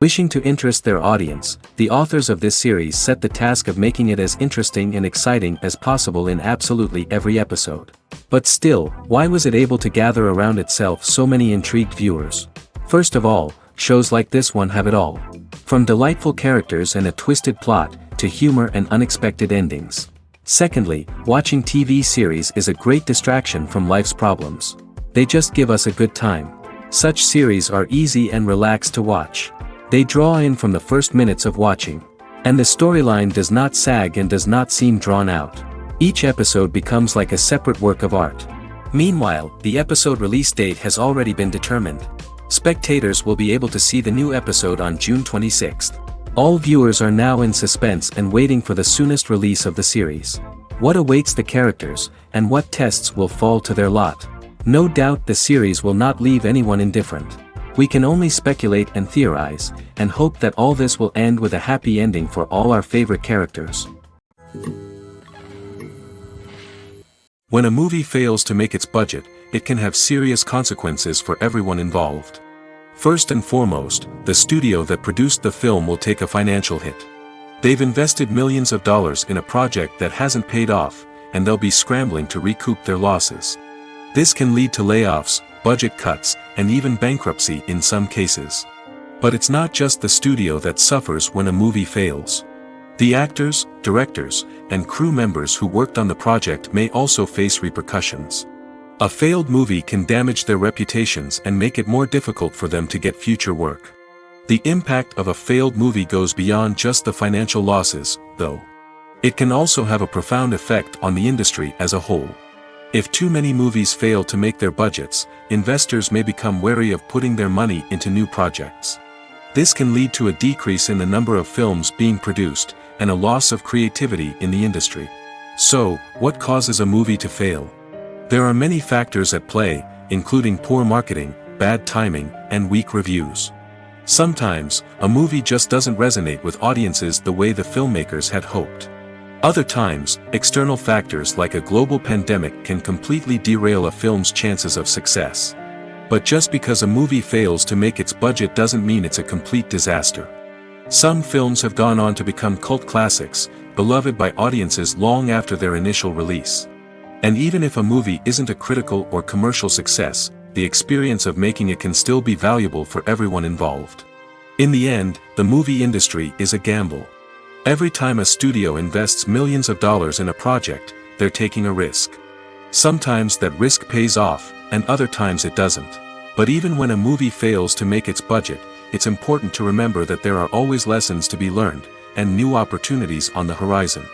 Wishing to interest their audience, the authors of this series set the task of making it as interesting and exciting as possible in absolutely every episode. But still, why was it able to gather around itself so many intrigued viewers? First of all, shows like this one have it all. From delightful characters and a twisted plot, to humor and unexpected endings. Secondly, watching TV series is a great distraction from life's problems. They just give us a good time. Such series are easy and relaxed to watch. They draw in from the first minutes of watching. And the storyline does not sag and does not seem drawn out. Each episode becomes like a separate work of art. Meanwhile, the episode release date has already been determined. Spectators will be able to see the new episode on June 26th. All viewers are now in suspense and waiting for the soonest release of the series. What awaits the characters, and what tests will fall to their lot? No doubt the series will not leave anyone indifferent. We can only speculate and theorize, and hope that all this will end with a happy ending for all our favorite characters. When a movie fails to make its budget, it can have serious consequences for everyone involved. First and foremost, the studio that produced the film will take a financial hit. They've invested millions of dollars in a project that hasn't paid off, and they'll be scrambling to recoup their losses. This can lead to layoffs, budget cuts, and even bankruptcy in some cases. But it's not just the studio that suffers when a movie fails. The actors, directors, and crew members who worked on the project may also face repercussions. A failed movie can damage their reputations and make it more difficult for them to get future work. The impact of a failed movie goes beyond just the financial losses, though. It can also have a profound effect on the industry as a whole. If too many movies fail to make their budgets, investors may become wary of putting their money into new projects. This can lead to a decrease in the number of films being produced, and a loss of creativity in the industry. So, what causes a movie to fail? There are many factors at play, including poor marketing, bad timing, and weak reviews. Sometimes, a movie just doesn't resonate with audiences the way the filmmakers had hoped. Other times, external factors like a global pandemic can completely derail a film's chances of success. But just because a movie fails to make its budget doesn't mean it's a complete disaster. Some films have gone on to become cult classics, beloved by audiences long after their initial release. And even if a movie isn't a critical or commercial success, the experience of making it can still be valuable for everyone involved. In the end, the movie industry is a gamble. Every time a studio invests millions of dollars in a project, they're taking a risk. Sometimes that risk pays off, and other times it doesn't. But even when a movie fails to make its budget, it's important to remember that there are always lessons to be learned, and new opportunities on the horizon.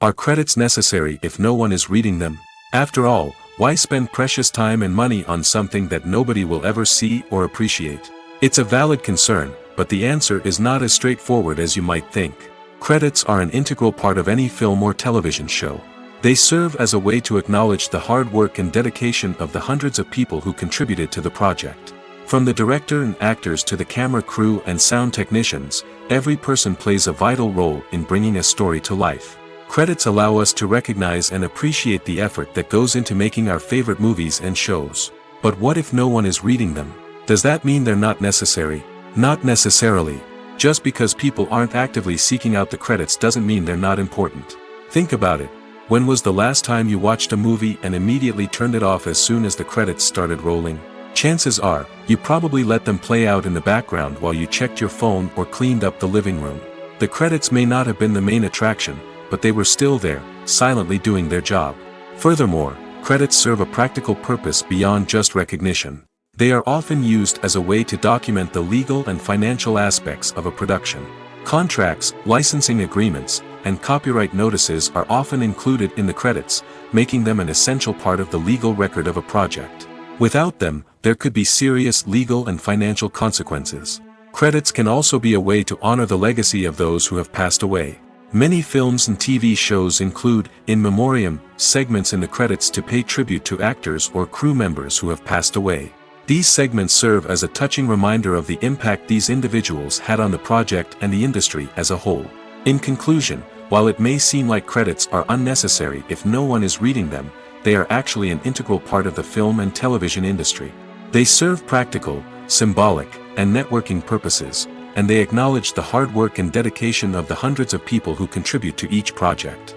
Are credits necessary if no one is reading them? After all, why spend precious time and money on something that nobody will ever see or appreciate? It's a valid concern, but the answer is not as straightforward as you might think. Credits are an integral part of any film or television show. They serve as a way to acknowledge the hard work and dedication of the hundreds of people who contributed to the project. From the director and actors to the camera crew and sound technicians, every person plays a vital role in bringing a story to life. Credits allow us to recognize and appreciate the effort that goes into making our favorite movies and shows. But what if no one is reading them? Does that mean they're not necessary? Not necessarily. Just because people aren't actively seeking out the credits doesn't mean they're not important. Think about it. When was the last time you watched a movie and immediately turned it off as soon as the credits started rolling? Chances are, you probably let them play out in the background while you checked your phone or cleaned up the living room. The credits may not have been the main attraction, but they were still there, silently doing their job. Furthermore, credits serve a practical purpose beyond just recognition. They are often used as a way to document the legal and financial aspects of a production. Contracts, licensing agreements, and copyright notices are often included in the credits, making them an essential part of the legal record of a project. Without them, there could be serious legal and financial consequences. Credits can also be a way to honor the legacy of those who have passed away. Many films and TV shows include, in memoriam, segments in the credits to pay tribute to actors or crew members who have passed away. These segments serve as a touching reminder of the impact these individuals had on the project and the industry as a whole. In conclusion, while it may seem like credits are unnecessary if no one is reading them, they are actually an integral part of the film and television industry. They serve practical, symbolic, and networking purposes, and they acknowledge the hard work and dedication of the hundreds of people who contribute to each project.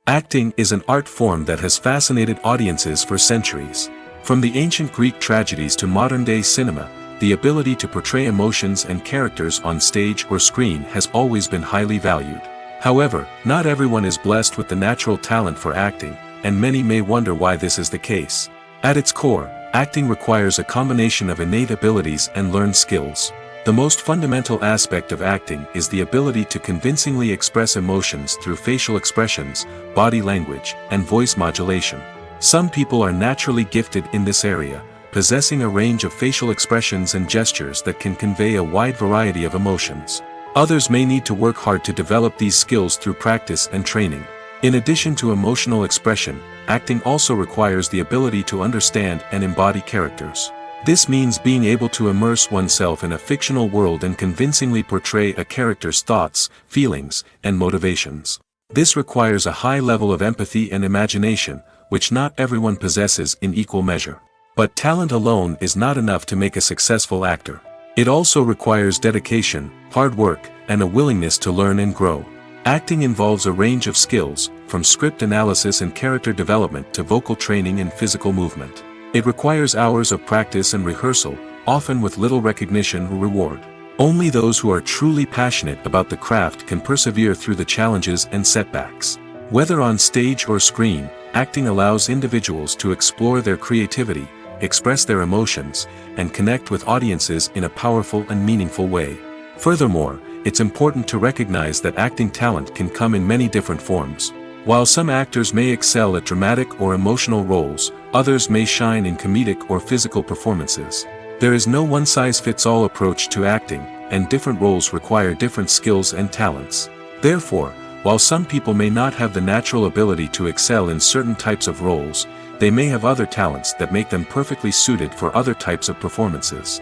Acting is an art form that has fascinated audiences for centuries. From the ancient Greek tragedies to modern-day cinema, the ability to portray emotions and characters on stage or screen has always been highly valued. However, not everyone is blessed with the natural talent for acting, and many may wonder why this is the case. At its core, acting requires a combination of innate abilities and learned skills. The most fundamental aspect of acting is the ability to convincingly express emotions through facial expressions, body language, and voice modulation. Some people are naturally gifted in this area, possessing a range of facial expressions and gestures that can convey a wide variety of emotions. Others may need to work hard to develop these skills through practice and training. In addition to emotional expression, acting also requires the ability to understand and embody characters. This means being able to immerse oneself in a fictional world and convincingly portray a character's thoughts, feelings, and motivations. This requires a high level of empathy and imagination, which not everyone possesses in equal measure. But talent alone is not enough to make a successful actor. It also requires dedication, hard work, and a willingness to learn and grow. Acting involves a range of skills, from script analysis and character development to vocal training and physical movement. It requires hours of practice and rehearsal, often with little recognition or reward. Only those who are truly passionate about the craft can persevere through the challenges and setbacks. Whether on stage or screen, acting allows individuals to explore their creativity, express their emotions, and connect with audiences in a powerful and meaningful way. Furthermore, it's important to recognize that acting talent can come in many different forms. While some actors may excel at dramatic or emotional roles, others may shine in comedic or physical performances. There is no one-size-fits-all approach to acting, and different roles require different skills and talents. Therefore, while some people may not have the natural ability to excel in certain types of roles, they may have other talents that make them perfectly suited for other types of performances.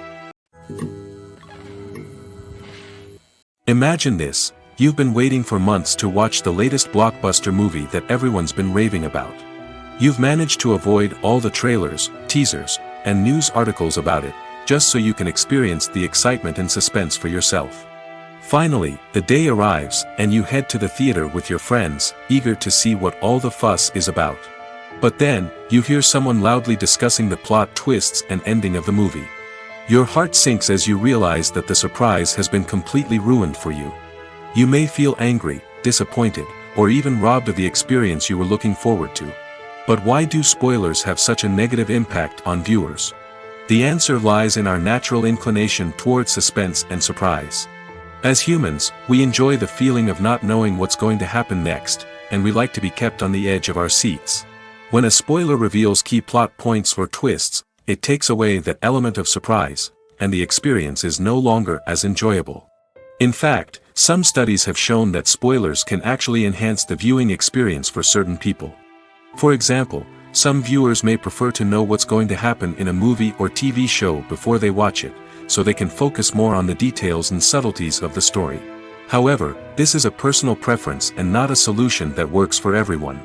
Imagine this: you've been waiting for months to watch the latest blockbuster movie that everyone's been raving about. You've managed to avoid all the trailers, teasers, and news articles about it, just so you can experience the excitement and suspense for yourself. Finally, the day arrives, and you head to the theater with your friends, eager to see what all the fuss is about. But then, you hear someone loudly discussing the plot twists and ending of the movie. Your heart sinks as you realize that the surprise has been completely ruined for you. You may feel angry, disappointed, or even robbed of the experience you were looking forward to. But why do spoilers have such a negative impact on viewers? The answer lies in our natural inclination toward suspense and surprise. As humans, we enjoy the feeling of not knowing what's going to happen next, and we like to be kept on the edge of our seats. When a spoiler reveals key plot points or twists, it takes away that element of surprise, and the experience is no longer as enjoyable. In fact, some studies have shown that spoilers can actually enhance the viewing experience for certain people. For example, some viewers may prefer to know what's going to happen in a movie or TV show before they watch it, so they can focus more on the details and subtleties of the story. However, this is a personal preference and not a solution that works for everyone.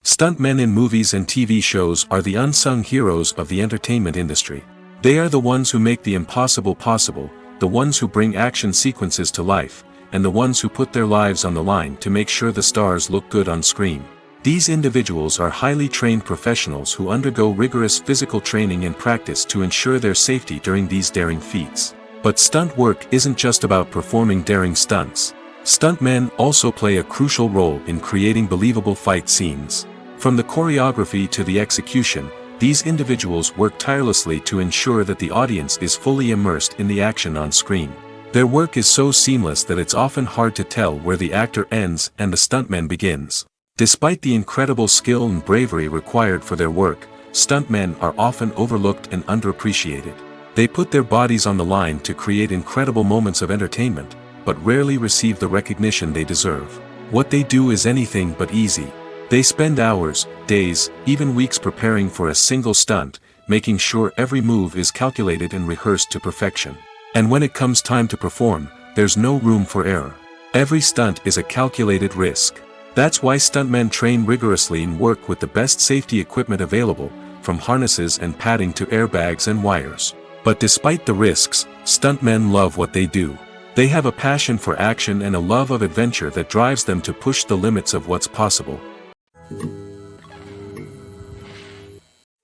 Stuntmen in movies and TV shows are the unsung heroes of the entertainment industry. They are the ones who make the impossible possible, the ones who bring action sequences to life, and the ones who put their lives on the line to make sure the stars look good on screen. These individuals are highly trained professionals who undergo rigorous physical training and practice to ensure their safety during these daring feats. But stunt work isn't just about performing daring stunts. Stuntmen also play a crucial role in creating believable fight scenes. From the choreography to the execution, these individuals work tirelessly to ensure that the audience is fully immersed in the action on screen. Their work is so seamless that it's often hard to tell where the actor ends and the stuntman begins. Despite the incredible skill and bravery required for their work, stuntmen are often overlooked and underappreciated. They put their bodies on the line to create incredible moments of entertainment, but rarely receive the recognition they deserve. What they do is anything but easy. They spend hours, days, even weeks preparing for a single stunt, making sure every move is calculated and rehearsed to perfection. And when it comes time to perform, there's no room for error. Every stunt is a calculated risk. That's why stuntmen train rigorously and work with the best safety equipment available, from harnesses and padding to airbags and wires. But despite the risks, stuntmen love what they do. They have a passion for action and a love of adventure that drives them to push the limits of what's possible.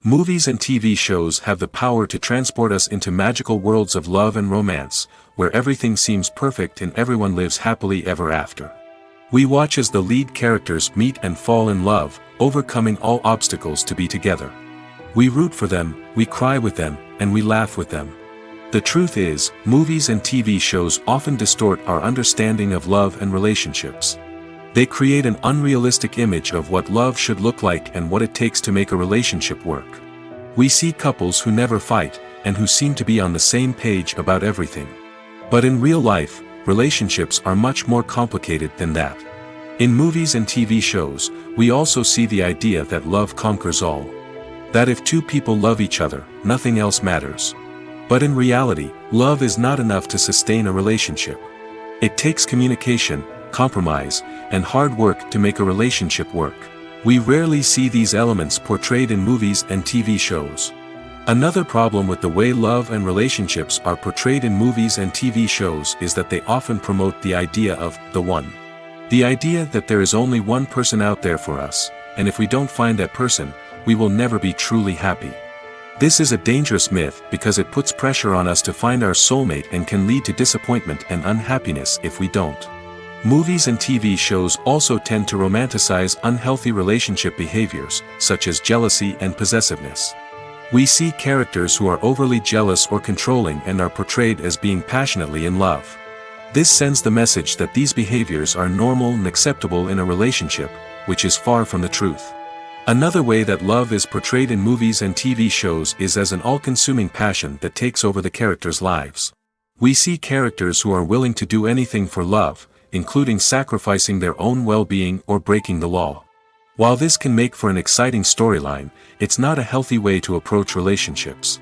Movies and TV shows have the power to transport us into magical worlds of love and romance, where everything seems perfect and everyone lives happily ever after. We watch as the lead characters meet and fall in love, overcoming all obstacles to be together. We root for them, we cry with them, and we laugh with them. The truth is, movies and TV shows often distort our understanding of love and relationships. They create an unrealistic image of what love should look like and what it takes to make a relationship work. We see couples who never fight, and who seem to be on the same page about everything. But in real life, relationships are much more complicated than that. In movies and TV shows, we also see the idea that love conquers all. That if two people love each other, nothing else matters. But in reality, love is not enough to sustain a relationship. It takes communication, compromise, and hard work to make a relationship work. We rarely see these elements portrayed in movies and TV shows. Another problem with the way love and relationships are portrayed in movies and TV shows is that they often promote the idea of the one. The idea that there is only one person out there for us, and if we don't find that person, we will never be truly happy. This is a dangerous myth because it puts pressure on us to find our soulmate and can lead to disappointment and unhappiness if we don't. Movies and TV shows also tend to romanticize unhealthy relationship behaviors, such as jealousy and possessiveness. We see characters who are overly jealous or controlling and are portrayed as being passionately in love. This sends the message that these behaviors are normal and acceptable in a relationship, which is far from the truth. Another way that love is portrayed in movies and TV shows is as an all-consuming passion that takes over the characters' lives. We see characters who are willing to do anything for love, including sacrificing their own well-being or breaking the law. While this can make for an exciting storyline, it's not a healthy way to approach relationships.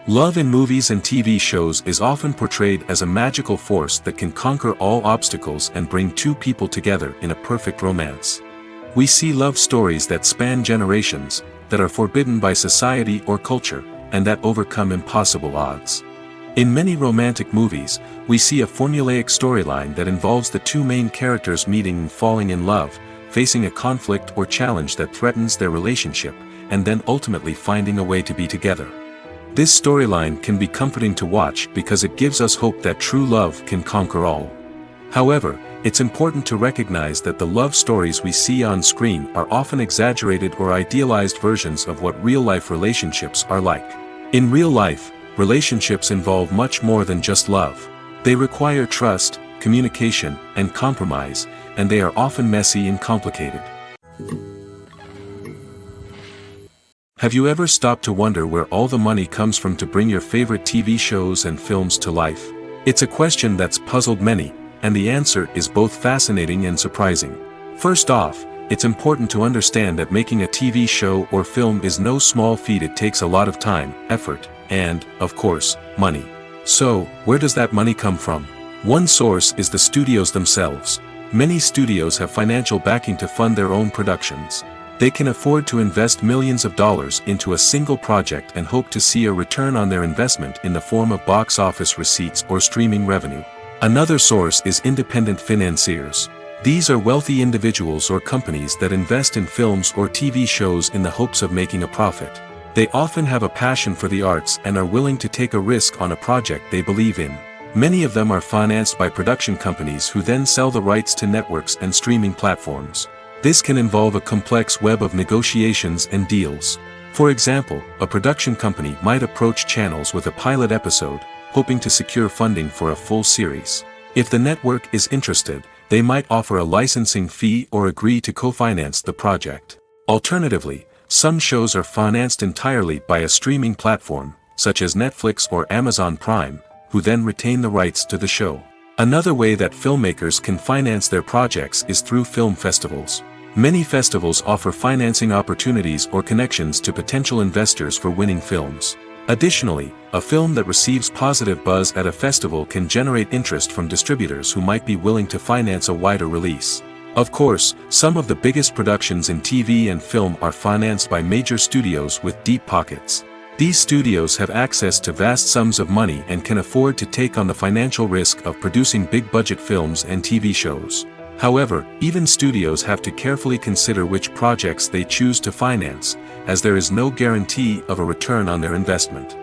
Love in movies and TV shows is often portrayed as a magical force that can conquer all obstacles and bring two people together in a perfect romance. We see love stories that span generations, that are forbidden by society or culture, and that overcome impossible odds. In many romantic movies, we see a formulaic storyline that involves the two main characters meeting and falling in love, facing a conflict or challenge that threatens their relationship, and then ultimately finding a way to be together. This storyline can be comforting to watch because it gives us hope that true love can conquer all. However, it's important to recognize that the love stories we see on screen are often exaggerated or idealized versions of what real-life relationships are like. In real life, relationships involve much more than just love. They require trust, communication, and compromise, and they are often messy and complicated. Have you ever stopped to wonder where all the money comes from to bring your favorite TV shows and films to life? It's a question that's puzzled many, and the answer is both fascinating and surprising. First off, it's important to understand that making a TV show or film is no small feat. It takes a lot of time, effort, and, of course, money. So, where does that money come from? One source is the studios themselves. Many studios have financial backing to fund their own productions. They can afford to invest millions of dollars into a single project and hope to see a return on their investment in the form of box office receipts or streaming revenue. Another source is independent financiers. These are wealthy individuals or companies that invest in films or TV shows in the hopes of making a profit. They often have a passion for the arts and are willing to take a risk on a project they believe in. Many of them are financed by production companies who then sell the rights to networks and streaming platforms. This can involve a complex web of negotiations and deals. For example, a production company might approach channels with a pilot episode, hoping to secure funding for a full series. If the network is interested, they might offer a licensing fee or agree to co-finance the project. Alternatively, some shows are financed entirely by a streaming platform, such as Netflix or Amazon Prime, who then retain the rights to the show. Another way that filmmakers can finance their projects is through film festivals. Many festivals offer financing opportunities or connections to potential investors for winning films. Additionally, a film that receives positive buzz at a festival can generate interest from distributors who might be willing to finance a wider release. Of course, some of the biggest productions in TV and film are financed by major studios with deep pockets. These studios have access to vast sums of money and can afford to take on the financial risk of producing big-budget films and TV shows. However, even studios have to carefully consider which projects they choose to finance, as there is no guarantee of a return on their investment.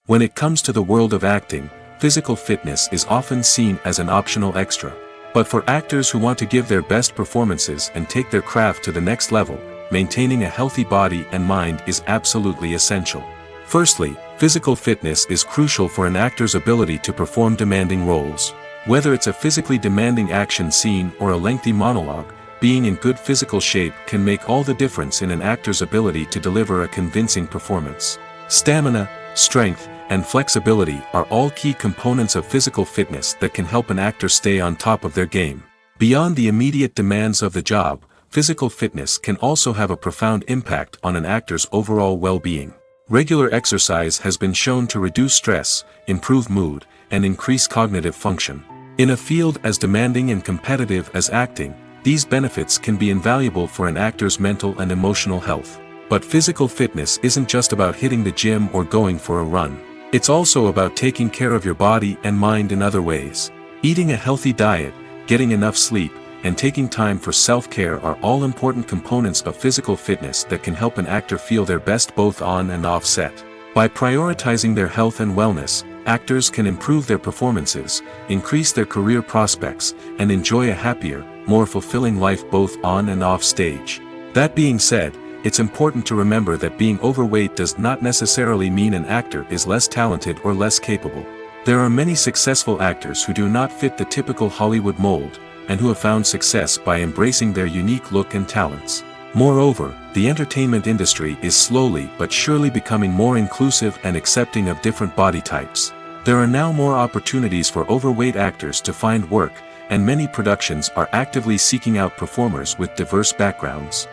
When it comes to the world of acting, physical fitness is often seen as an optional extra. But for actors who want to give their best performances and take their craft to the next level, maintaining a healthy body and mind is absolutely essential. Firstly, physical fitness is crucial for an actor's ability to perform demanding roles. Whether it's a physically demanding action scene or a lengthy monologue, being in good physical shape can make all the difference in an actor's ability to deliver a convincing performance. Stamina, strength, and flexibility are all key components of physical fitness that can help an actor stay on top of their game. Beyond the immediate demands of the job, physical fitness can also have a profound impact on an actor's overall well-being. Regular exercise has been shown to reduce stress, improve mood, and increase cognitive function. In a field as demanding and competitive as acting, these benefits can be invaluable for an actor's mental and emotional health. But physical fitness isn't just about hitting the gym or going for a run. It's also about taking care of your body and mind in other ways. Eating a healthy diet, getting enough sleep, and taking time for self-care are all important components of physical fitness that can help an actor feel their best both on and off set. By prioritizing their health and wellness, actors can improve their performances, increase their career prospects, and enjoy a happier, more fulfilling life both on and off stage. That being said, it's important to remember that being overweight does not necessarily mean an actor is less talented or less capable. There are many successful actors who do not fit the typical Hollywood mold, and who have found success by embracing their unique look and talents. Moreover, the entertainment industry is slowly but surely becoming more inclusive and accepting of different body types. There are now more opportunities for overweight actors to find work, and many productions are actively seeking out performers with diverse backgrounds.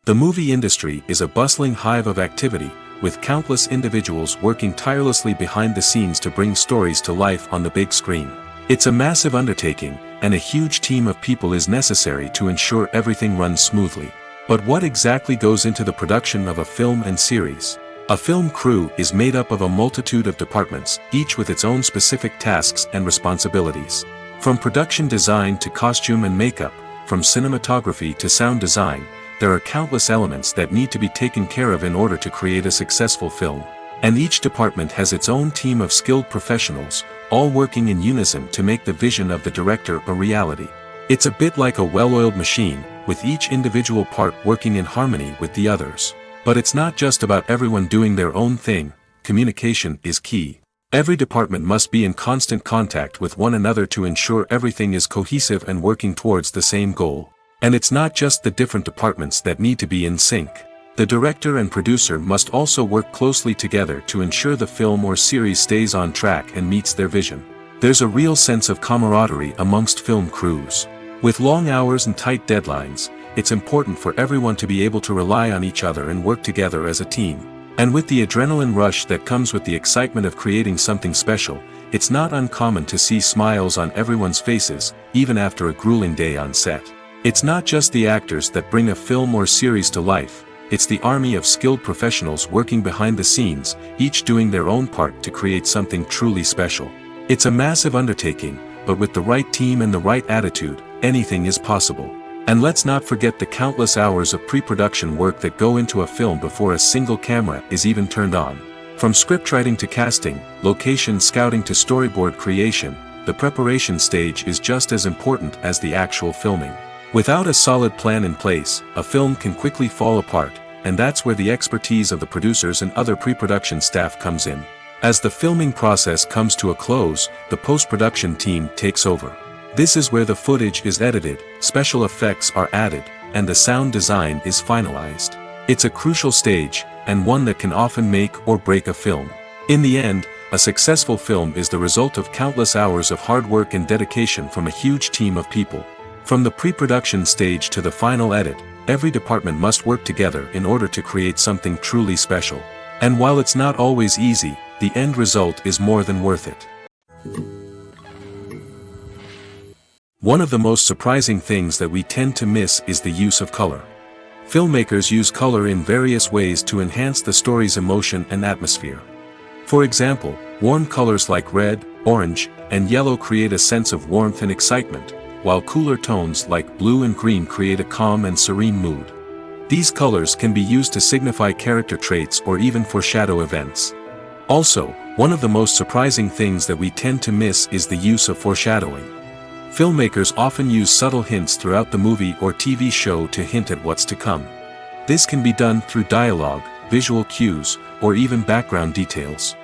The movie industry is a bustling hive of activity, with countless individuals working tirelessly behind the scenes to bring stories to life on the big screen. It's a massive undertaking, and a huge team of people is necessary to ensure everything runs smoothly. But what exactly goes into the production of a film and series? A film crew is made up of a multitude of departments, each with its own specific tasks and responsibilities. From production design to costume and makeup, from cinematography to sound design, there are countless elements that need to be taken care of in order to create a successful film. And each department has its own team of skilled professionals, all working in unison to make the vision of the director a reality. It's a bit like a well-oiled machine, with each individual part working in harmony with the others. But it's not just about everyone doing their own thing. Communication is key. Every department must be in constant contact with one another to ensure everything is cohesive and working towards the same goal. And it's not just the different departments that need to be in sync. The director and producer must also work closely together to ensure the film or series stays on track and meets their vision. There's a real sense of camaraderie amongst film crews. With long hours and tight deadlines, it's important for everyone to be able to rely on each other and work together as a team. And with the adrenaline rush that comes with the excitement of creating something special, it's not uncommon to see smiles on everyone's faces, even after a grueling day on set. It's not just the actors that bring a film or series to life, it's the army of skilled professionals working behind the scenes, each doing their own part to create something truly special. It's a massive undertaking, but with the right team and the right attitude, anything is possible. And let's not forget the countless hours of pre-production work that go into a film before a single camera is even turned on. From scriptwriting to casting, location scouting to storyboard creation, the preparation stage is just as important as the actual filming. Without a solid plan in place, a film can quickly fall apart, and that's where the expertise of the producers and other pre-production staff comes in. As the filming process comes to a close, the post-production team takes over. This is where the footage is edited, special effects are added, and the sound design is finalized. It's a crucial stage, and one that can often make or break a film. In the end, a successful film is the result of countless hours of hard work and dedication from a huge team of people. From the pre-production stage to the final edit, every department must work together in order to create something truly special. And while it's not always easy, the end result is more than worth it. One of the most surprising things that we tend to miss is the use of color. Filmmakers use color in various ways to enhance the story's emotion and atmosphere. For example, warm colors like red, orange, and yellow create a sense of warmth and excitement, while cooler tones like blue and green create a calm and serene mood. These colors can be used to signify character traits or even foreshadow events. Also, one of the most surprising things that we tend to miss is the use of foreshadowing. Filmmakers often use subtle hints throughout the movie or TV show to hint at what's to come. This can be done through dialogue, visual cues, or even background details.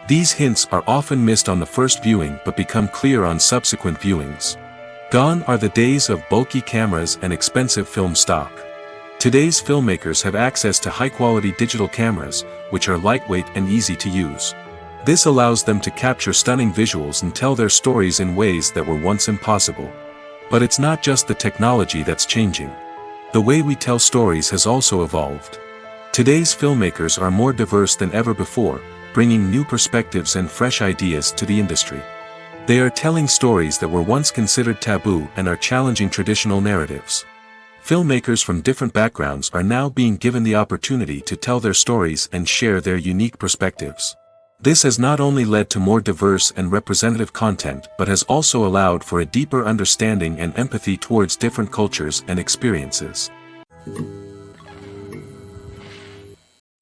These hints are often missed on the first viewing but become clear on subsequent viewings. Gone are the days of bulky cameras and expensive film stock. Today's filmmakers have access to high-quality digital cameras, which are lightweight and easy to use. This allows them to capture stunning visuals and tell their stories in ways that were once impossible. But it's not just the technology that's changing. The way we tell stories has also evolved. Today's filmmakers are more diverse than ever before, bringing new perspectives and fresh ideas to the industry. They are telling stories that were once considered taboo and are challenging traditional narratives. Filmmakers from different backgrounds are now being given the opportunity to tell their stories and share their unique perspectives. This has not only led to more diverse and representative content but has also allowed for a deeper understanding and empathy towards different cultures and experiences.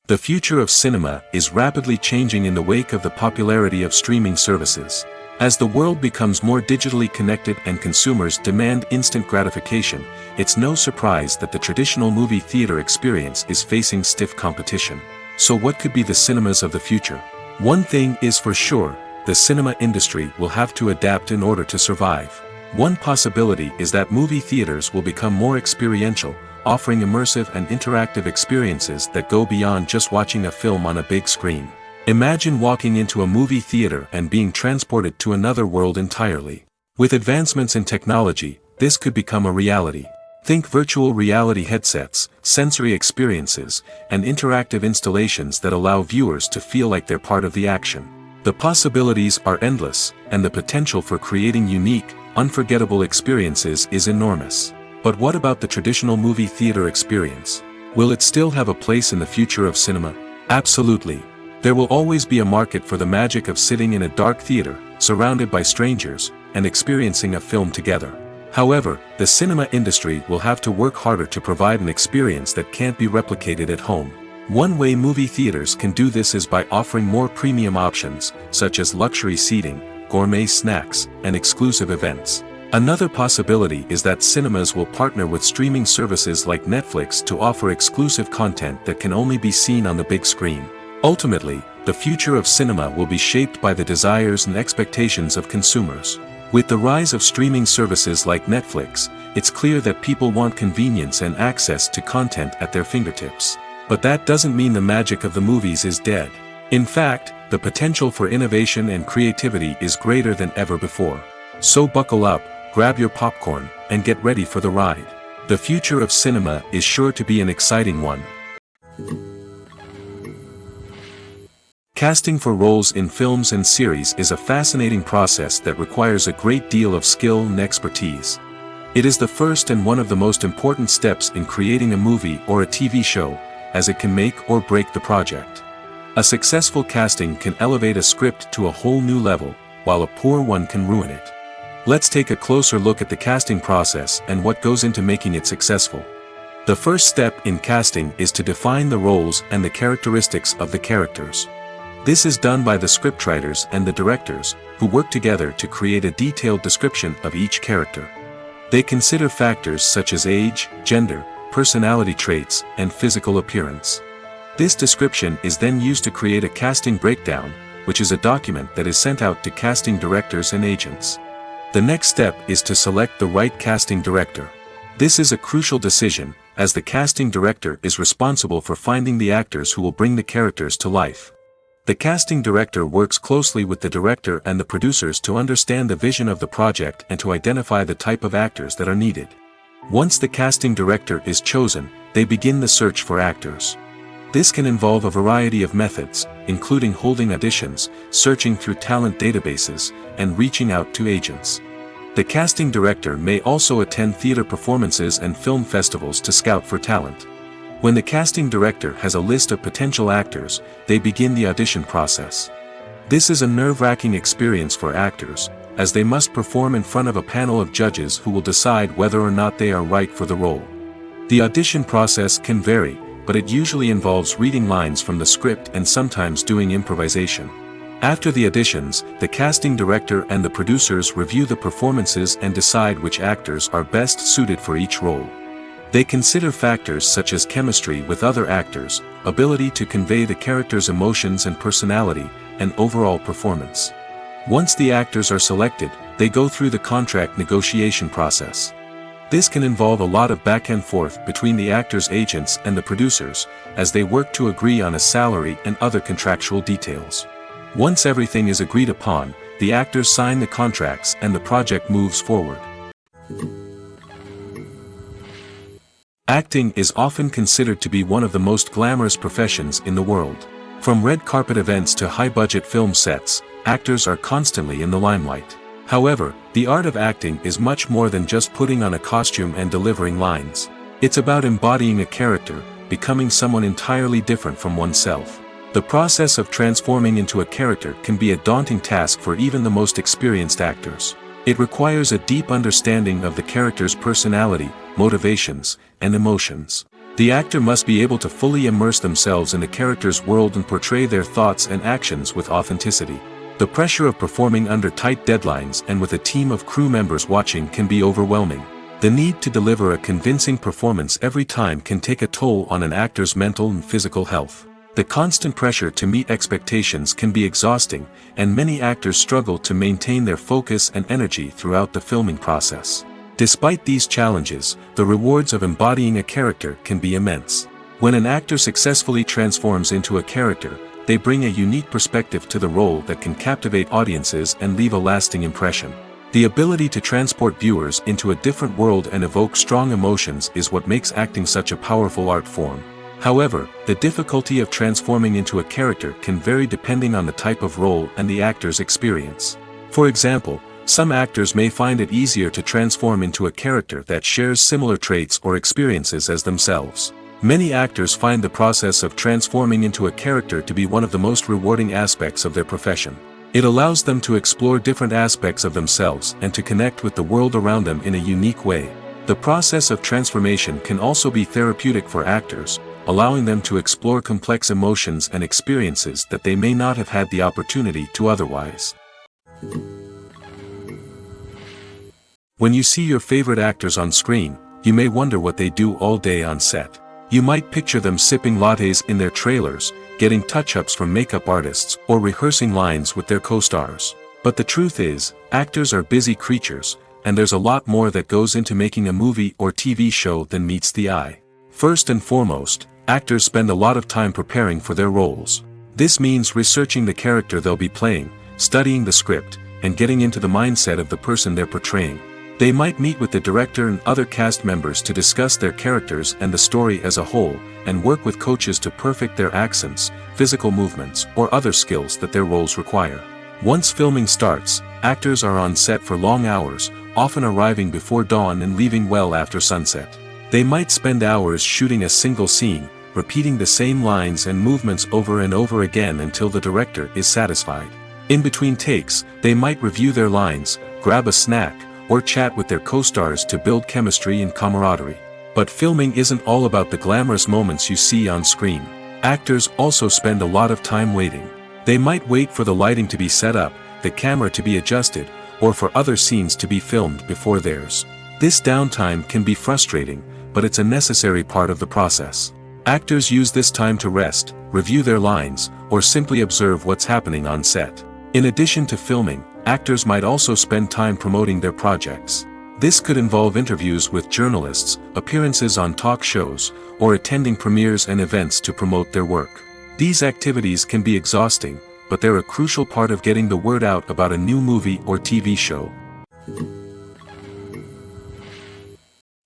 The future of cinema is rapidly changing in the wake of the popularity of streaming services. As the world becomes more digitally connected and consumers demand instant gratification, it's no surprise that the traditional movie theater experience is facing stiff competition. So what could be the cinemas of the future? One thing is for sure, the cinema industry will have to adapt in order to survive. One possibility is that movie theaters will become more experiential, offering immersive and interactive experiences that go beyond just watching a film on a big screen. Imagine walking into a movie theater and being transported to another world entirely. With advancements in technology, this could become a reality. Think virtual reality headsets, sensory experiences, and interactive installations that allow viewers to feel like they're part of the action. The possibilities are endless, and the potential for creating unique, unforgettable experiences is enormous. But what about the traditional movie theater experience? Will it still have a place in the future of cinema? Absolutely. There will always be a market for the magic of sitting in a dark theater, surrounded by strangers, and experiencing a film together. However, the cinema industry will have to work harder to provide an experience that can't be replicated at home. One way movie theaters can do this is by offering more premium options, such as luxury seating, gourmet snacks, and exclusive events. Another possibility is that cinemas will partner with streaming services like Netflix to offer exclusive content that can only be seen on the big screen. Ultimately, the future of cinema will be shaped by the desires and expectations of consumers. With the rise of streaming services like Netflix, it's clear that people want convenience and access to content at their fingertips. But that doesn't mean the magic of the movies is dead. In fact, the potential for innovation and creativity is greater than ever before. So buckle up, grab your popcorn, and get ready for the ride. The future of cinema is sure to be an exciting one. Casting for roles in films and series is a fascinating process that requires a great deal of skill and expertise. It is the first and one of the most important steps in creating a movie or a TV show, as it can make or break the project. A successful casting can elevate a script to a whole new level, while a poor one can ruin it. Let's take a closer look at the casting process and what goes into making it successful. The first step in casting is to define the roles and the characteristics of the characters. This is done by the scriptwriters and the directors, who work together to create a detailed description of each character. They consider factors such as age, gender, personality traits, and physical appearance. This description is then used to create a casting breakdown, which is a document that is sent out to casting directors and agents. The next step is to select the right casting director. This is a crucial decision, as the casting director is responsible for finding the actors who will bring the characters to life. The casting director works closely with the director and the producers to understand the vision of the project and to identify the type of actors that are needed. Once the casting director is chosen, they begin the search for actors. This can involve a variety of methods, including holding auditions, searching through talent databases, and reaching out to agents. The casting director may also attend theater performances and film festivals to scout for talent. When the casting director has a list of potential actors, they begin the audition process. This is a nerve-wracking experience for actors, as they must perform in front of a panel of judges who will decide whether or not they are right for the role. The audition process can vary, but it usually involves reading lines from the script and sometimes doing improvisation. After the auditions, the casting director and the producers review the performances and decide which actors are best suited for each role. They consider factors such as chemistry with other actors, ability to convey the character's emotions and personality, and overall performance. Once the actors are selected, they go through the contract negotiation process. This can involve a lot of back and forth between the actors' agents and the producers, as they work to agree on a salary and other contractual details. Once everything is agreed upon, the actors sign the contracts and the project moves forward. Acting is often considered to be one of the most glamorous professions in the world. From red carpet events to high-budget film sets, actors are constantly in the limelight. However, the art of acting is much more than just putting on a costume and delivering lines. It's about embodying a character, becoming someone entirely different from oneself. The process of transforming into a character can be a daunting task for even the most experienced actors. It requires a deep understanding of the character's personality, motivations, and emotions. The actor must be able to fully immerse themselves in the character's world and portray their thoughts and actions with authenticity. The pressure of performing under tight deadlines and with a team of crew members watching can be overwhelming. The need to deliver a convincing performance every time can take a toll on an actor's mental and physical health. The constant pressure to meet expectations can be exhausting, and many actors struggle to maintain their focus and energy throughout the filming process. Despite these challenges, the rewards of embodying a character can be immense. When an actor successfully transforms into a character, they bring a unique perspective to the role that can captivate audiences and leave a lasting impression. The ability to transport viewers into a different world and evoke strong emotions is what makes acting such a powerful art form. However, the difficulty of transforming into a character can vary depending on the type of role and the actor's experience. For example, some actors may find it easier to transform into a character that shares similar traits or experiences as themselves. Many actors find the process of transforming into a character to be one of the most rewarding aspects of their profession. It allows them to explore different aspects of themselves and to connect with the world around them in a unique way. The process of transformation can also be therapeutic for actors, allowing them to explore complex emotions and experiences that they may not have had the opportunity to otherwise. When you see your favorite actors on screen, you may wonder what they do all day on set. You might picture them sipping lattes in their trailers, getting touch-ups from makeup artists, or rehearsing lines with their co-stars. But the truth is, actors are busy creatures, and there's a lot more that goes into making a movie or TV show than meets the eye. First and foremost, actors spend a lot of time preparing for their roles. This means researching the character they'll be playing, studying the script, and getting into the mindset of the person they're portraying. They might meet with the director and other cast members to discuss their characters and the story as a whole, and work with coaches to perfect their accents, physical movements, or other skills that their roles require. Once filming starts, actors are on set for long hours, often arriving before dawn and leaving well after sunset. They might spend hours shooting a single scene, repeating the same lines and movements over and over again until the director is satisfied. In between takes, they might review their lines, grab a snack, or chat with their co-stars to build chemistry and camaraderie. But filming isn't all about the glamorous moments you see on screen. Actors also spend a lot of time waiting. They might wait for the lighting to be set up, the camera to be adjusted, or for other scenes to be filmed before theirs. This downtime can be frustrating, but it's a necessary part of the process. Actors use this time to rest, review their lines, or simply observe what's happening on set. In addition to filming, actors might also spend time promoting their projects. This could involve interviews with journalists, appearances on talk shows, or attending premieres and events to promote their work. These activities can be exhausting, but they're a crucial part of getting the word out about a new movie or TV show.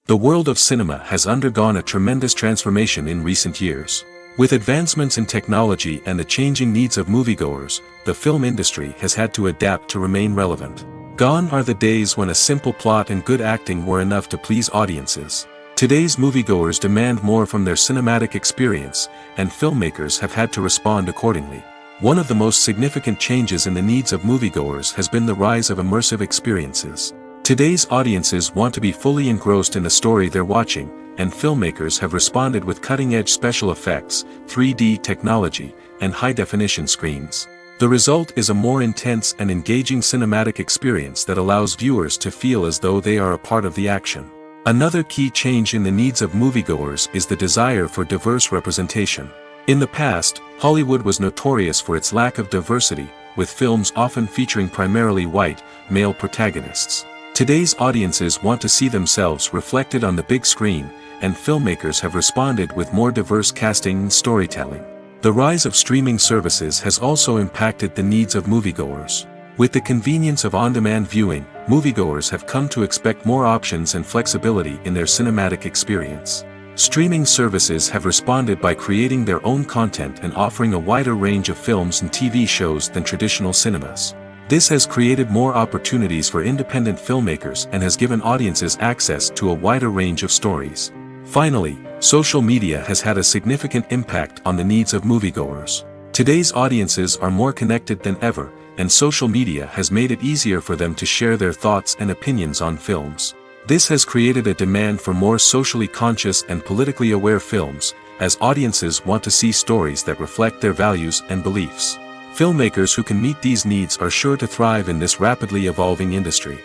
The world of cinema has undergone a tremendous transformation in recent years. With advancements in technology and the changing needs of moviegoers, the film industry has had to adapt to remain relevant. Gone are the days when a simple plot and good acting were enough to please audiences. Today's moviegoers demand more from their cinematic experience, and filmmakers have had to respond accordingly. One of the most significant changes in the needs of moviegoers has been the rise of immersive experiences. Today's audiences want to be fully engrossed in the story they're watching, and filmmakers have responded with cutting-edge special effects, 3D technology, and high-definition screens. The result is a more intense and engaging cinematic experience that allows viewers to feel as though they are a part of the action. Another key change in the needs of moviegoers is the desire for diverse representation. In the past, Hollywood was notorious for its lack of diversity, with films often featuring primarily white, male protagonists. Today's audiences want to see themselves reflected on the big screen, and filmmakers have responded with more diverse casting and storytelling. The rise of streaming services has also impacted the needs of moviegoers. With the convenience of on-demand viewing, moviegoers have come to expect more options and flexibility in their cinematic experience. Streaming services have responded by creating their own content and offering a wider range of films and TV shows than traditional cinemas. This has created more opportunities for independent filmmakers and has given audiences access to a wider range of stories. Finally, social media has had a significant impact on the needs of moviegoers. Today's audiences are more connected than ever, and social media has made it easier for them to share their thoughts and opinions on films. This has created a demand for more socially conscious and politically aware films, as audiences want to see stories that reflect their values and beliefs. Filmmakers who can meet these needs are sure to thrive in this rapidly evolving industry.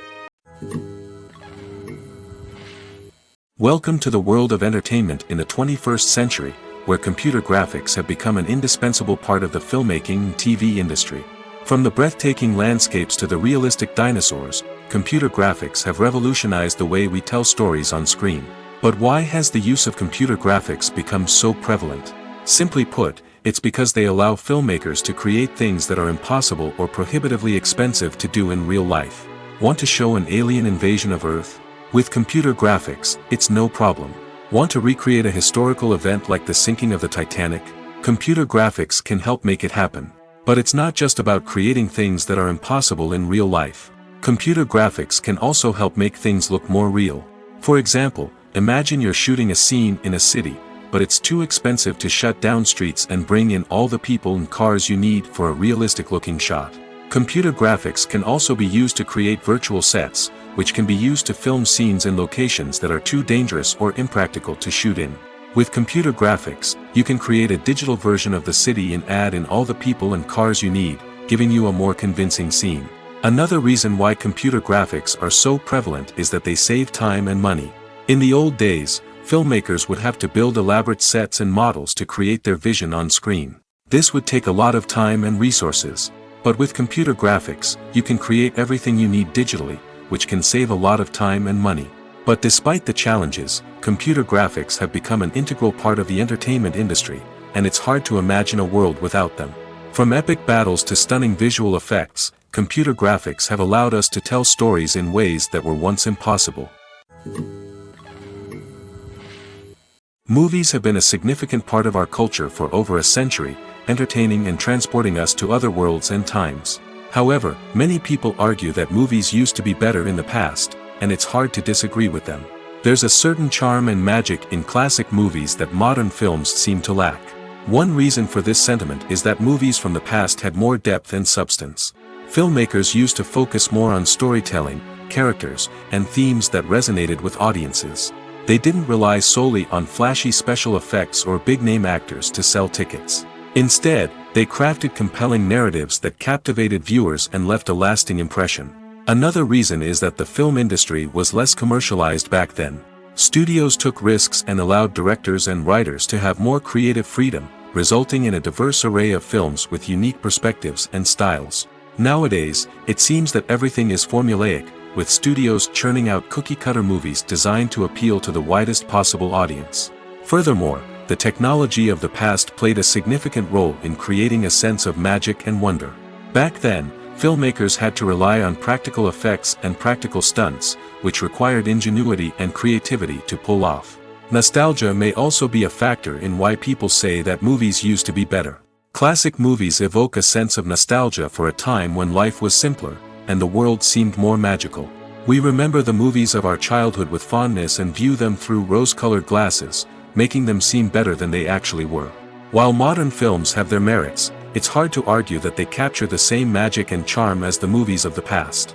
Welcome to the world of entertainment in the 21st century, where computer graphics have become an indispensable part of the filmmaking and TV industry. From the breathtaking landscapes to the realistic dinosaurs, computer graphics have revolutionized the way we tell stories on screen. But why has the use of computer graphics become so prevalent? Simply put, it's because they allow filmmakers to create things that are impossible or prohibitively expensive to do in real life. Want to show an alien invasion of Earth? With computer graphics, it's no problem. Want to recreate a historical event like the sinking of the Titanic? Computer graphics can help make it happen. But it's not just about creating things that are impossible in real life. Computer graphics can also help make things look more real. For example, imagine you're shooting a scene in a city, but it's too expensive to shut down streets and bring in all the people and cars you need for a realistic-looking shot. Computer graphics can also be used to create virtual sets, which can be used to film scenes in locations that are too dangerous or impractical to shoot in. With computer graphics, you can create a digital version of the city and add in all the people and cars you need, giving you a more convincing scene. Another reason why computer graphics are so prevalent is that they save time and money. In the old days, filmmakers would have to build elaborate sets and models to create their vision on screen. This would take a lot of time and resources. But with computer graphics, you can create everything you need digitally, which can save a lot of time and money. But despite the challenges, computer graphics have become an integral part of the entertainment industry, and it's hard to imagine a world without them. From epic battles to stunning visual effects, computer graphics have allowed us to tell stories in ways that were once impossible. Movies have been a significant part of our culture for over a century, entertaining and transporting us to other worlds and times. However, many people argue that movies used to be better in the past, and it's hard to disagree with them. There's a certain charm and magic in classic movies that modern films seem to lack. One reason for this sentiment is that movies from the past had more depth and substance. Filmmakers used to focus more on storytelling, characters, and themes that resonated with audiences. They didn't rely solely on flashy special effects or big-name actors to sell tickets. Instead, they crafted compelling narratives that captivated viewers and left a lasting impression. Another reason is that the film industry was less commercialized back then. Studios took risks and allowed directors and writers to have more creative freedom, resulting in a diverse array of films with unique perspectives and styles. Nowadays, it seems that everything is formulaic, with studios churning out cookie-cutter movies designed to appeal to the widest possible audience. Furthermore, the technology of the past played a significant role in creating a sense of magic and wonder. Back then, filmmakers had to rely on practical effects and practical stunts, which required ingenuity and creativity to pull off. Nostalgia may also be a factor in why people say that movies used to be better. Classic movies evoke a sense of nostalgia for a time when life was simpler, and the world seemed more magical. We remember the movies of our childhood with fondness and view them through rose-colored glasses, making them seem better than they actually were. While modern films have their merits, it's hard to argue that they capture the same magic and charm as the movies of the past.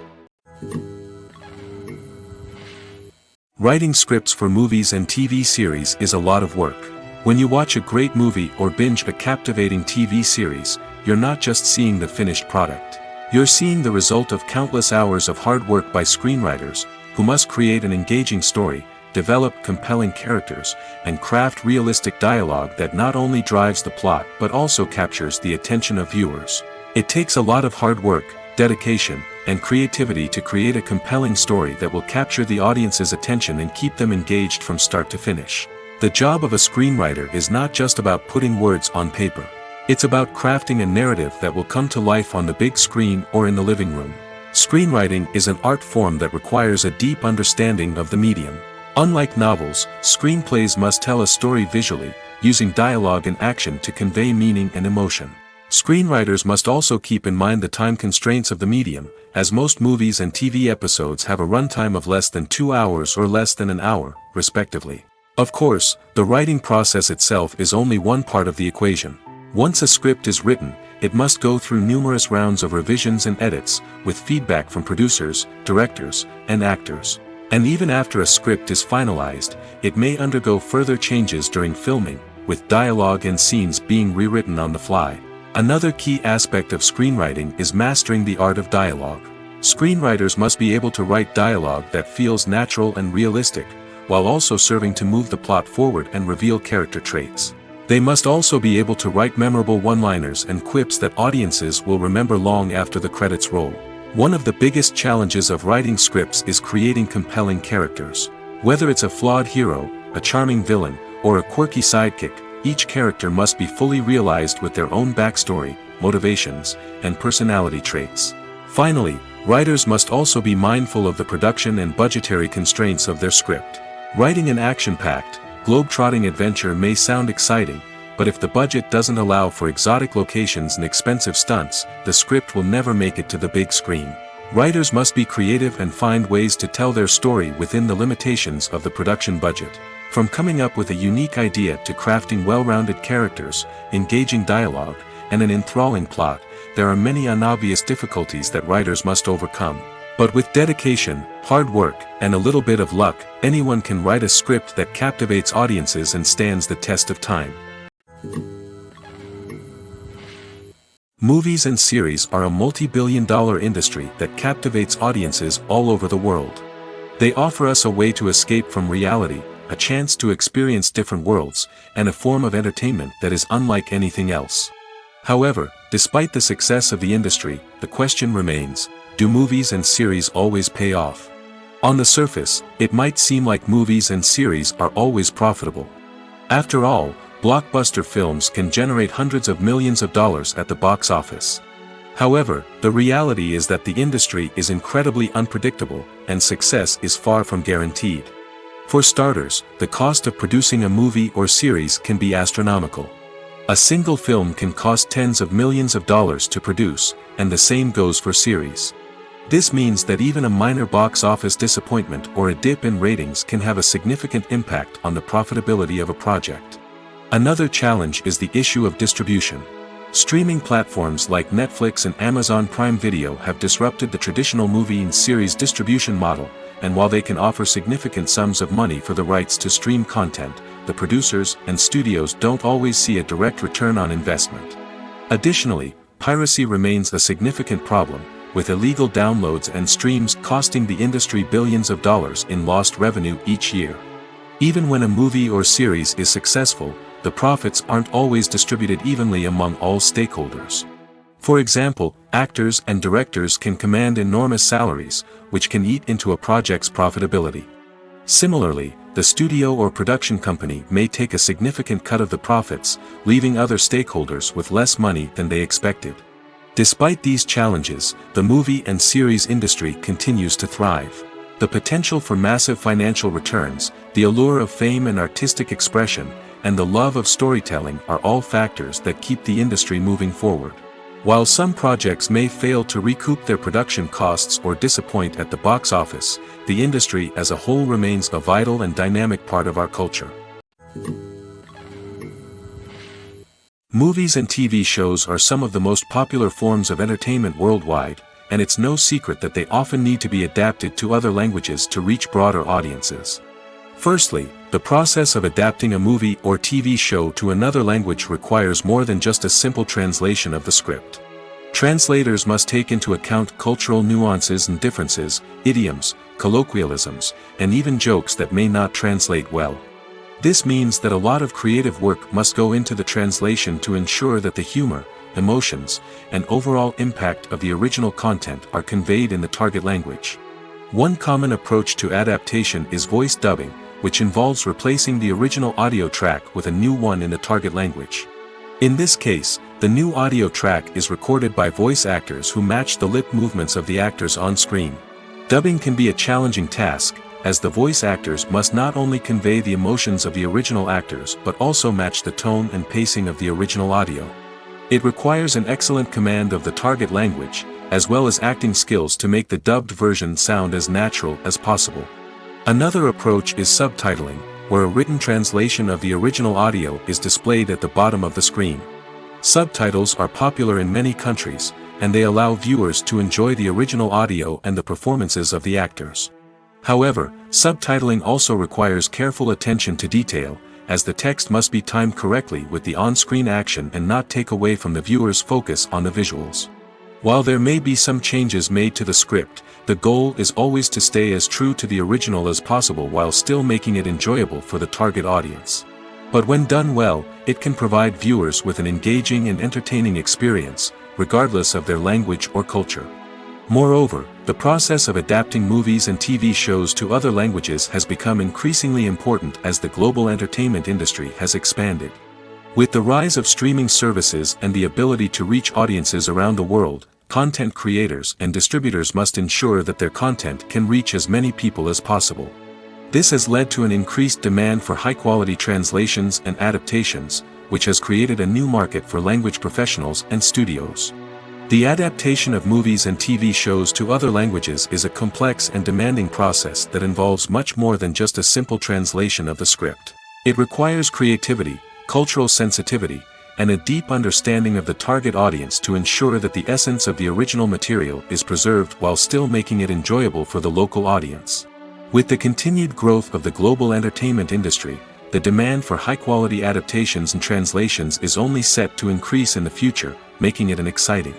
Writing scripts for movies and TV series is a lot of work. When you watch a great movie or binge a captivating TV series, you're not just seeing the finished product. You're seeing the result of countless hours of hard work by screenwriters, who must create an engaging story, develop compelling characters, and craft realistic dialogue that not only drives the plot but also captures the attention of viewers. It takes a lot of hard work, dedication, and creativity to create a compelling story that will capture the audience's attention and keep them engaged from start to finish. The job of a screenwriter is not just about putting words on paper. It's about crafting a narrative that will come to life on the big screen or in the living room. Screenwriting is an art form that requires a deep understanding of the medium. Unlike novels, screenplays must tell a story visually, using dialogue and action to convey meaning and emotion. Screenwriters must also keep in mind the time constraints of the medium, as most movies and TV episodes have a runtime of less than 2 hours or less than an hour, respectively. Of course, the writing process itself is only one part of the equation. Once a script is written, it must go through numerous rounds of revisions and edits, with feedback from producers, directors, and actors. And even after a script is finalized, it may undergo further changes during filming, with dialogue and scenes being rewritten on the fly. Another key aspect of screenwriting is mastering the art of dialogue. Screenwriters must be able to write dialogue that feels natural and realistic, while also serving to move the plot forward and reveal character traits. They must also be able to write memorable one-liners and quips that audiences will remember long after the credits roll. One of the biggest challenges of writing scripts is creating compelling characters. Whether it's a flawed hero, a charming villain, or a quirky sidekick, each character must be fully realized with their own backstory, motivations, and personality traits. Finally, writers must also be mindful of the production and budgetary constraints of their script. Writing an action-packed, globe-trotting adventure may sound exciting, but if the budget doesn't allow for exotic locations and expensive stunts, the script will never make it to the big screen. Writers must be creative and find ways to tell their story within the limitations of the production budget. From coming up with a unique idea to crafting well-rounded characters, engaging dialogue, and an enthralling plot, there are many unobvious difficulties that writers must overcome. But with dedication, hard work, and a little bit of luck, anyone can write a script that captivates audiences and stands the test of time. Movies and series are a multi-billion-dollar industry that captivates audiences all over the world. They offer us a way to escape from reality, a chance to experience different worlds, and a form of entertainment that is unlike anything else. However, despite the success of the industry, the question remains, do movies and series always pay off? On the surface, it might seem like movies and series are always profitable. After all, blockbuster films can generate hundreds of millions of dollars at the box office. However, the reality is that the industry is incredibly unpredictable, and success is far from guaranteed. For starters, the cost of producing a movie or series can be astronomical. A single film can cost tens of millions of dollars to produce, and the same goes for series. This means that even a minor box office disappointment or a dip in ratings can have a significant impact on the profitability of a project. Another challenge is the issue of distribution. Streaming platforms like Netflix and Amazon Prime Video have disrupted the traditional movie and series distribution model, and while they can offer significant sums of money for the rights to stream content, the producers and studios don't always see a direct return on investment. Additionally, piracy remains a significant problem, with illegal downloads and streams costing the industry billions of dollars in lost revenue each year. Even when a movie or series is successful, the profits aren't always distributed evenly among all stakeholders. For example, actors and directors can command enormous salaries, which can eat into a project's profitability. Similarly, the studio or production company may take a significant cut of the profits, leaving other stakeholders with less money than they expected. Despite these challenges, the movie and series industry continues to thrive. The potential for massive financial returns, the allure of fame and artistic expression, and the love of storytelling are all factors that keep the industry moving forward. While some projects may fail to recoup their production costs or disappoint at the box office, the industry as a whole remains a vital and dynamic part of our culture. Movies and TV shows are some of the most popular forms of entertainment worldwide, and it's no secret that they often need to be adapted to other languages to reach broader audiences. Firstly, the process of adapting a movie or TV show to another language requires more than just a simple translation of the script. Translators must take into account cultural nuances and differences, idioms, colloquialisms, and even jokes that may not translate well. This means that a lot of creative work must go into the translation to ensure that the humor, emotions, and overall impact of the original content are conveyed in the target language. One common approach to adaptation is voice dubbing, which involves replacing the original audio track with a new one in the target language. In this case, the new audio track is recorded by voice actors who match the lip movements of the actors on screen. Dubbing can be a challenging task, as the voice actors must not only convey the emotions of the original actors but also match the tone and pacing of the original audio. It requires an excellent command of the target language, as well as acting skills to make the dubbed version sound as natural as possible. Another approach is subtitling, where a written translation of the original audio is displayed at the bottom of the screen. Subtitles are popular in many countries, and they allow viewers to enjoy the original audio and the performances of the actors. However, subtitling also requires careful attention to detail, as the text must be timed correctly with the on-screen action and not take away from the viewer's focus on the visuals. While there may be some changes made to the script, the goal is always to stay as true to the original as possible while still making it enjoyable for the target audience. But when done well, it can provide viewers with an engaging and entertaining experience, regardless of their language or culture. Moreover, the process of adapting movies and TV shows to other languages has become increasingly important as the global entertainment industry has expanded. With the rise of streaming services and the ability to reach audiences around the world, content creators and distributors must ensure that their content can reach as many people as possible. This has led to an increased demand for high-quality translations and adaptations, which has created a new market for language professionals and studios. The adaptation of movies and TV shows to other languages is a complex and demanding process that involves much more than just a simple translation of the script. It requires creativity, cultural sensitivity, and a deep understanding of the target audience to ensure that the essence of the original material is preserved while still making it enjoyable for the local audience. With the continued growth of the global entertainment industry, the demand for high-quality adaptations and translations is only set to increase in the future, making it an exciting.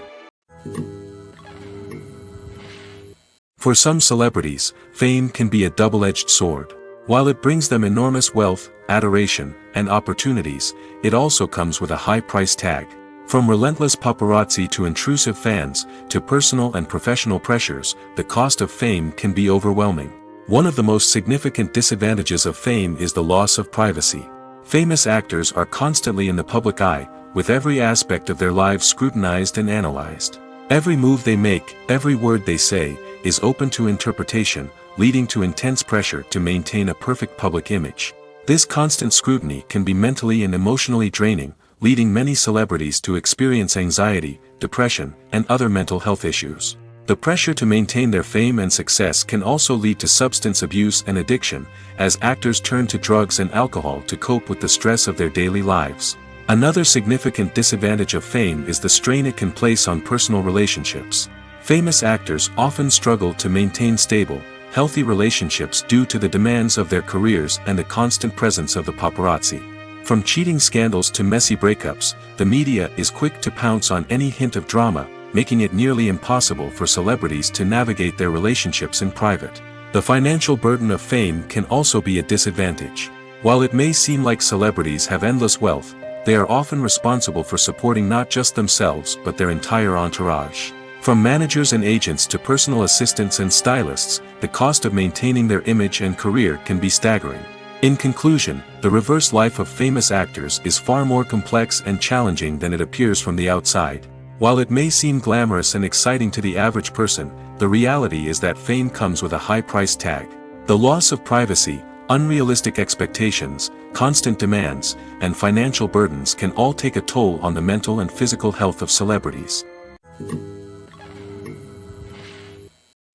For some celebrities, fame can be a double-edged sword. While it brings them enormous wealth, adoration, and opportunities, it also comes with a high price tag. From relentless paparazzi to intrusive fans, to personal and professional pressures, the cost of fame can be overwhelming. One of the most significant disadvantages of fame is the loss of privacy. Famous actors are constantly in the public eye, with every aspect of their lives scrutinized and analyzed. Every move they make, every word they say, is open to interpretation, leading to intense pressure to maintain a perfect public image. This constant scrutiny can be mentally and emotionally draining, leading many celebrities to experience anxiety, depression, and other mental health issues. The pressure to maintain their fame and success can also lead to substance abuse and addiction, as actors turn to drugs and alcohol to cope with the stress of their daily lives. Another significant disadvantage of fame is the strain it can place on personal relationships. Famous actors often struggle to maintain stable, healthy relationships due to the demands of their careers and the constant presence of the paparazzi. From cheating scandals to messy breakups, the media is quick to pounce on any hint of drama, making it nearly impossible for celebrities to navigate their relationships in private. The financial burden of fame can also be a disadvantage. While it may seem like celebrities have endless wealth, they are often responsible for supporting not just themselves but their entire entourage. From managers and agents to personal assistants and stylists, the cost of maintaining their image and career can be staggering. In conclusion, the reverse life of famous actors is far more complex and challenging than it appears from the outside. While it may seem glamorous and exciting to the average person, the reality is that fame comes with a high price tag. The loss of privacy, unrealistic expectations, constant demands, and financial burdens can all take a toll on the mental and physical health of celebrities.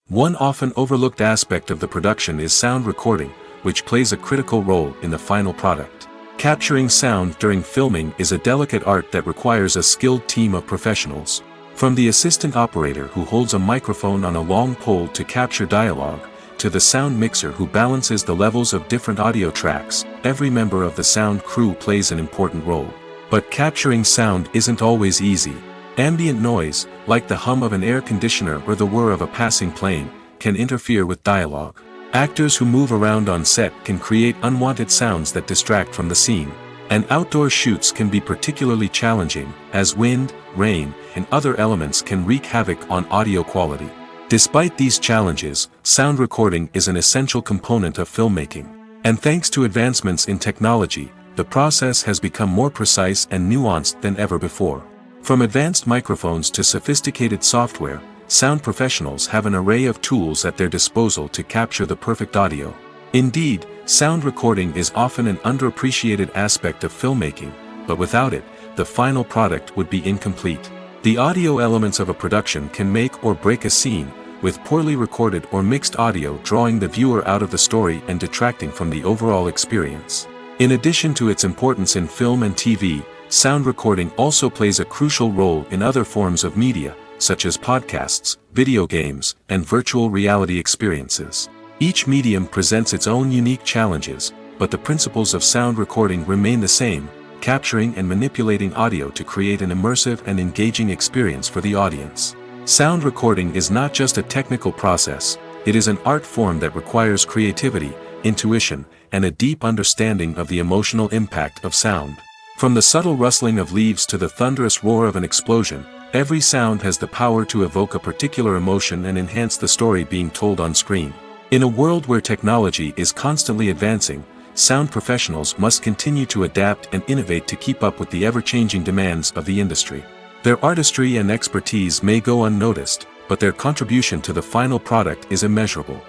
One often overlooked aspect of the production is sound recording, which plays a critical role in the final product. Capturing sound during filming is a delicate art that requires a skilled team of professionals. From the assistant operator who holds a microphone on a long pole to capture dialogue, to the sound mixer who balances the levels of different audio tracks, every member of the sound crew plays an important role. But capturing sound isn't always easy. Ambient noise, like the hum of an air conditioner or the whir of a passing plane, can interfere with dialogue. Actors who move around on set can create unwanted sounds that distract from the scene. And outdoor shoots can be particularly challenging, as wind, rain, and other elements can wreak havoc on audio quality. Despite these challenges, sound recording is an essential component of filmmaking. And thanks to advancements in technology, the process has become more precise and nuanced than ever before. From advanced microphones to sophisticated software, sound professionals have an array of tools at their disposal to capture the perfect audio. Indeed, sound recording is often an underappreciated aspect of filmmaking, but without it, the final product would be incomplete. The audio elements of a production can make or break a scene, with poorly recorded or mixed audio drawing the viewer out of the story and detracting from the overall experience. In addition to its importance in film and TV, sound recording also plays a crucial role in other forms of media, such as podcasts, video games, and virtual reality experiences. Each medium presents its own unique challenges, but the principles of sound recording remain the same, capturing and manipulating audio to create an immersive and engaging experience for the audience. Sound recording is not just a technical process, it is an art form that requires creativity, intuition, and a deep understanding of the emotional impact of sound. From the subtle rustling of leaves to the thunderous roar of an explosion, every sound has the power to evoke a particular emotion and enhance the story being told on screen. In a world where technology is constantly advancing, sound professionals must continue to adapt and innovate to keep up with the ever-changing demands of the industry. Their artistry and expertise may go unnoticed, but their contribution to the final product is immeasurable.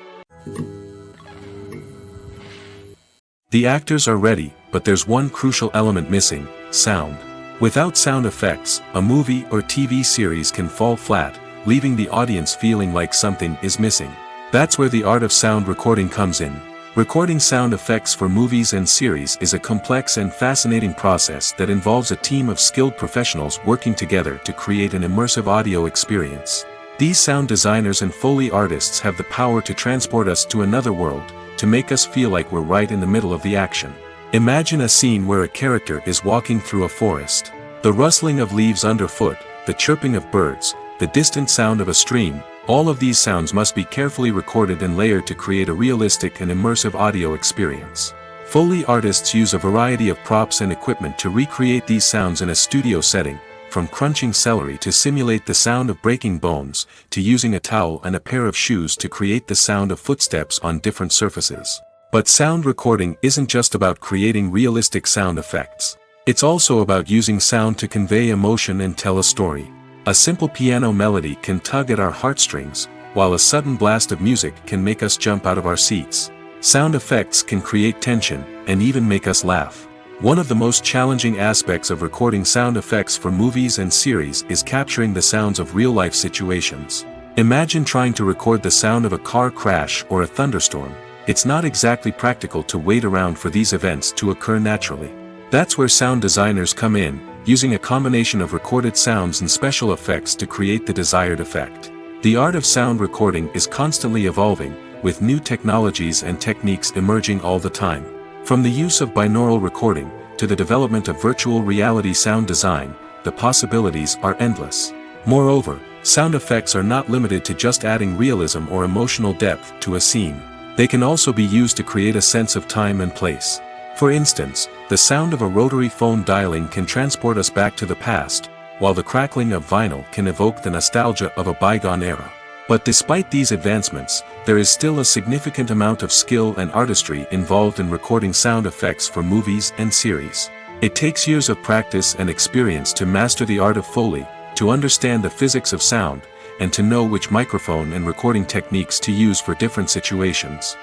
The actors are ready, but there's one crucial element missing: sound. Without sound effects, a movie or TV series can fall flat, leaving the audience feeling like something is missing. That's where the art of sound recording comes in. Recording sound effects for movies and series is a complex and fascinating process that involves a team of skilled professionals working together to create an immersive audio experience. These sound designers and Foley artists have the power to transport us to another world, to make us feel like we're right in the middle of the action. Imagine a scene where a character is walking through a forest. The rustling of leaves underfoot, the chirping of birds, the distant sound of a stream, all of these sounds must be carefully recorded and layered to create a realistic and immersive audio experience. Foley artists use a variety of props and equipment to recreate these sounds in a studio setting, from crunching celery to simulate the sound of breaking bones, to using a towel and a pair of shoes to create the sound of footsteps on different surfaces. But sound recording isn't just about creating realistic sound effects. It's also about using sound to convey emotion and tell a story. A simple piano melody can tug at our heartstrings, while a sudden blast of music can make us jump out of our seats. Sound effects can create tension, and even make us laugh. One of the most challenging aspects of recording sound effects for movies and series is capturing the sounds of real-life situations. Imagine trying to record the sound of a car crash or a thunderstorm. It's not exactly practical to wait around for these events to occur naturally. That's where sound designers come in, using a combination of recorded sounds and special effects to create the desired effect. The art of sound recording is constantly evolving, with new technologies and techniques emerging all the time. From the use of binaural recording, to the development of virtual reality sound design, the possibilities are endless. Moreover, sound effects are not limited to just adding realism or emotional depth to a scene. They can also be used to create a sense of time and place. For instance, the sound of a rotary phone dialing can transport us back to the past, while the crackling of vinyl can evoke the nostalgia of a bygone era. But despite these advancements, there is still a significant amount of skill and artistry involved in recording sound effects for movies and series. It takes years of practice and experience to master the art of Foley, to understand the physics of sound, and to know which microphone and recording techniques to use for different situations.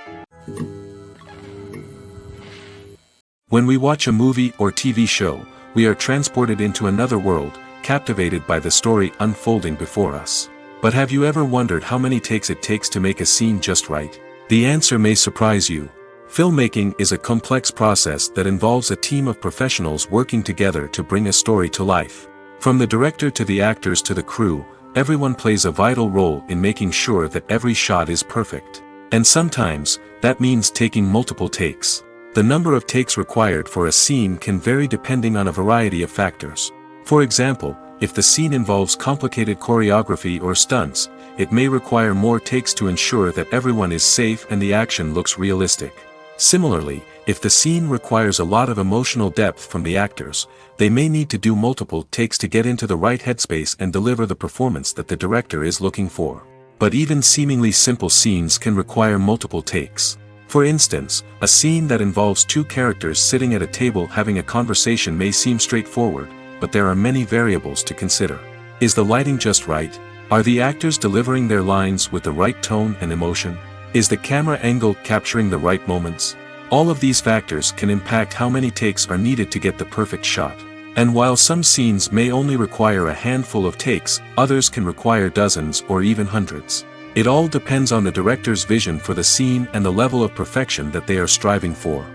When we watch a movie or TV show, we are transported into another world, captivated by the story unfolding before us. But have you ever wondered how many takes it takes to make a scene just right? The answer may surprise you. Filmmaking is a complex process that involves a team of professionals working together to bring a story to life. From the director to the actors to the crew, everyone plays a vital role in making sure that every shot is perfect. And sometimes, that means taking multiple takes. The number of takes required for a scene can vary depending on a variety of factors. For example, if the scene involves complicated choreography or stunts, it may require more takes to ensure that everyone is safe and the action looks realistic. Similarly, if the scene requires a lot of emotional depth from the actors, they may need to do multiple takes to get into the right headspace and deliver the performance that the director is looking for. But even seemingly simple scenes can require multiple takes. For instance, a scene that involves two characters sitting at a table having a conversation may seem straightforward, but there are many variables to consider. Is the lighting just right? Are the actors delivering their lines with the right tone and emotion? Is the camera angle capturing the right moments? All of these factors can impact how many takes are needed to get the perfect shot. And while some scenes may only require a handful of takes, others can require dozens or even hundreds. It all depends on the director's vision for the scene and the level of perfection that they are striving for.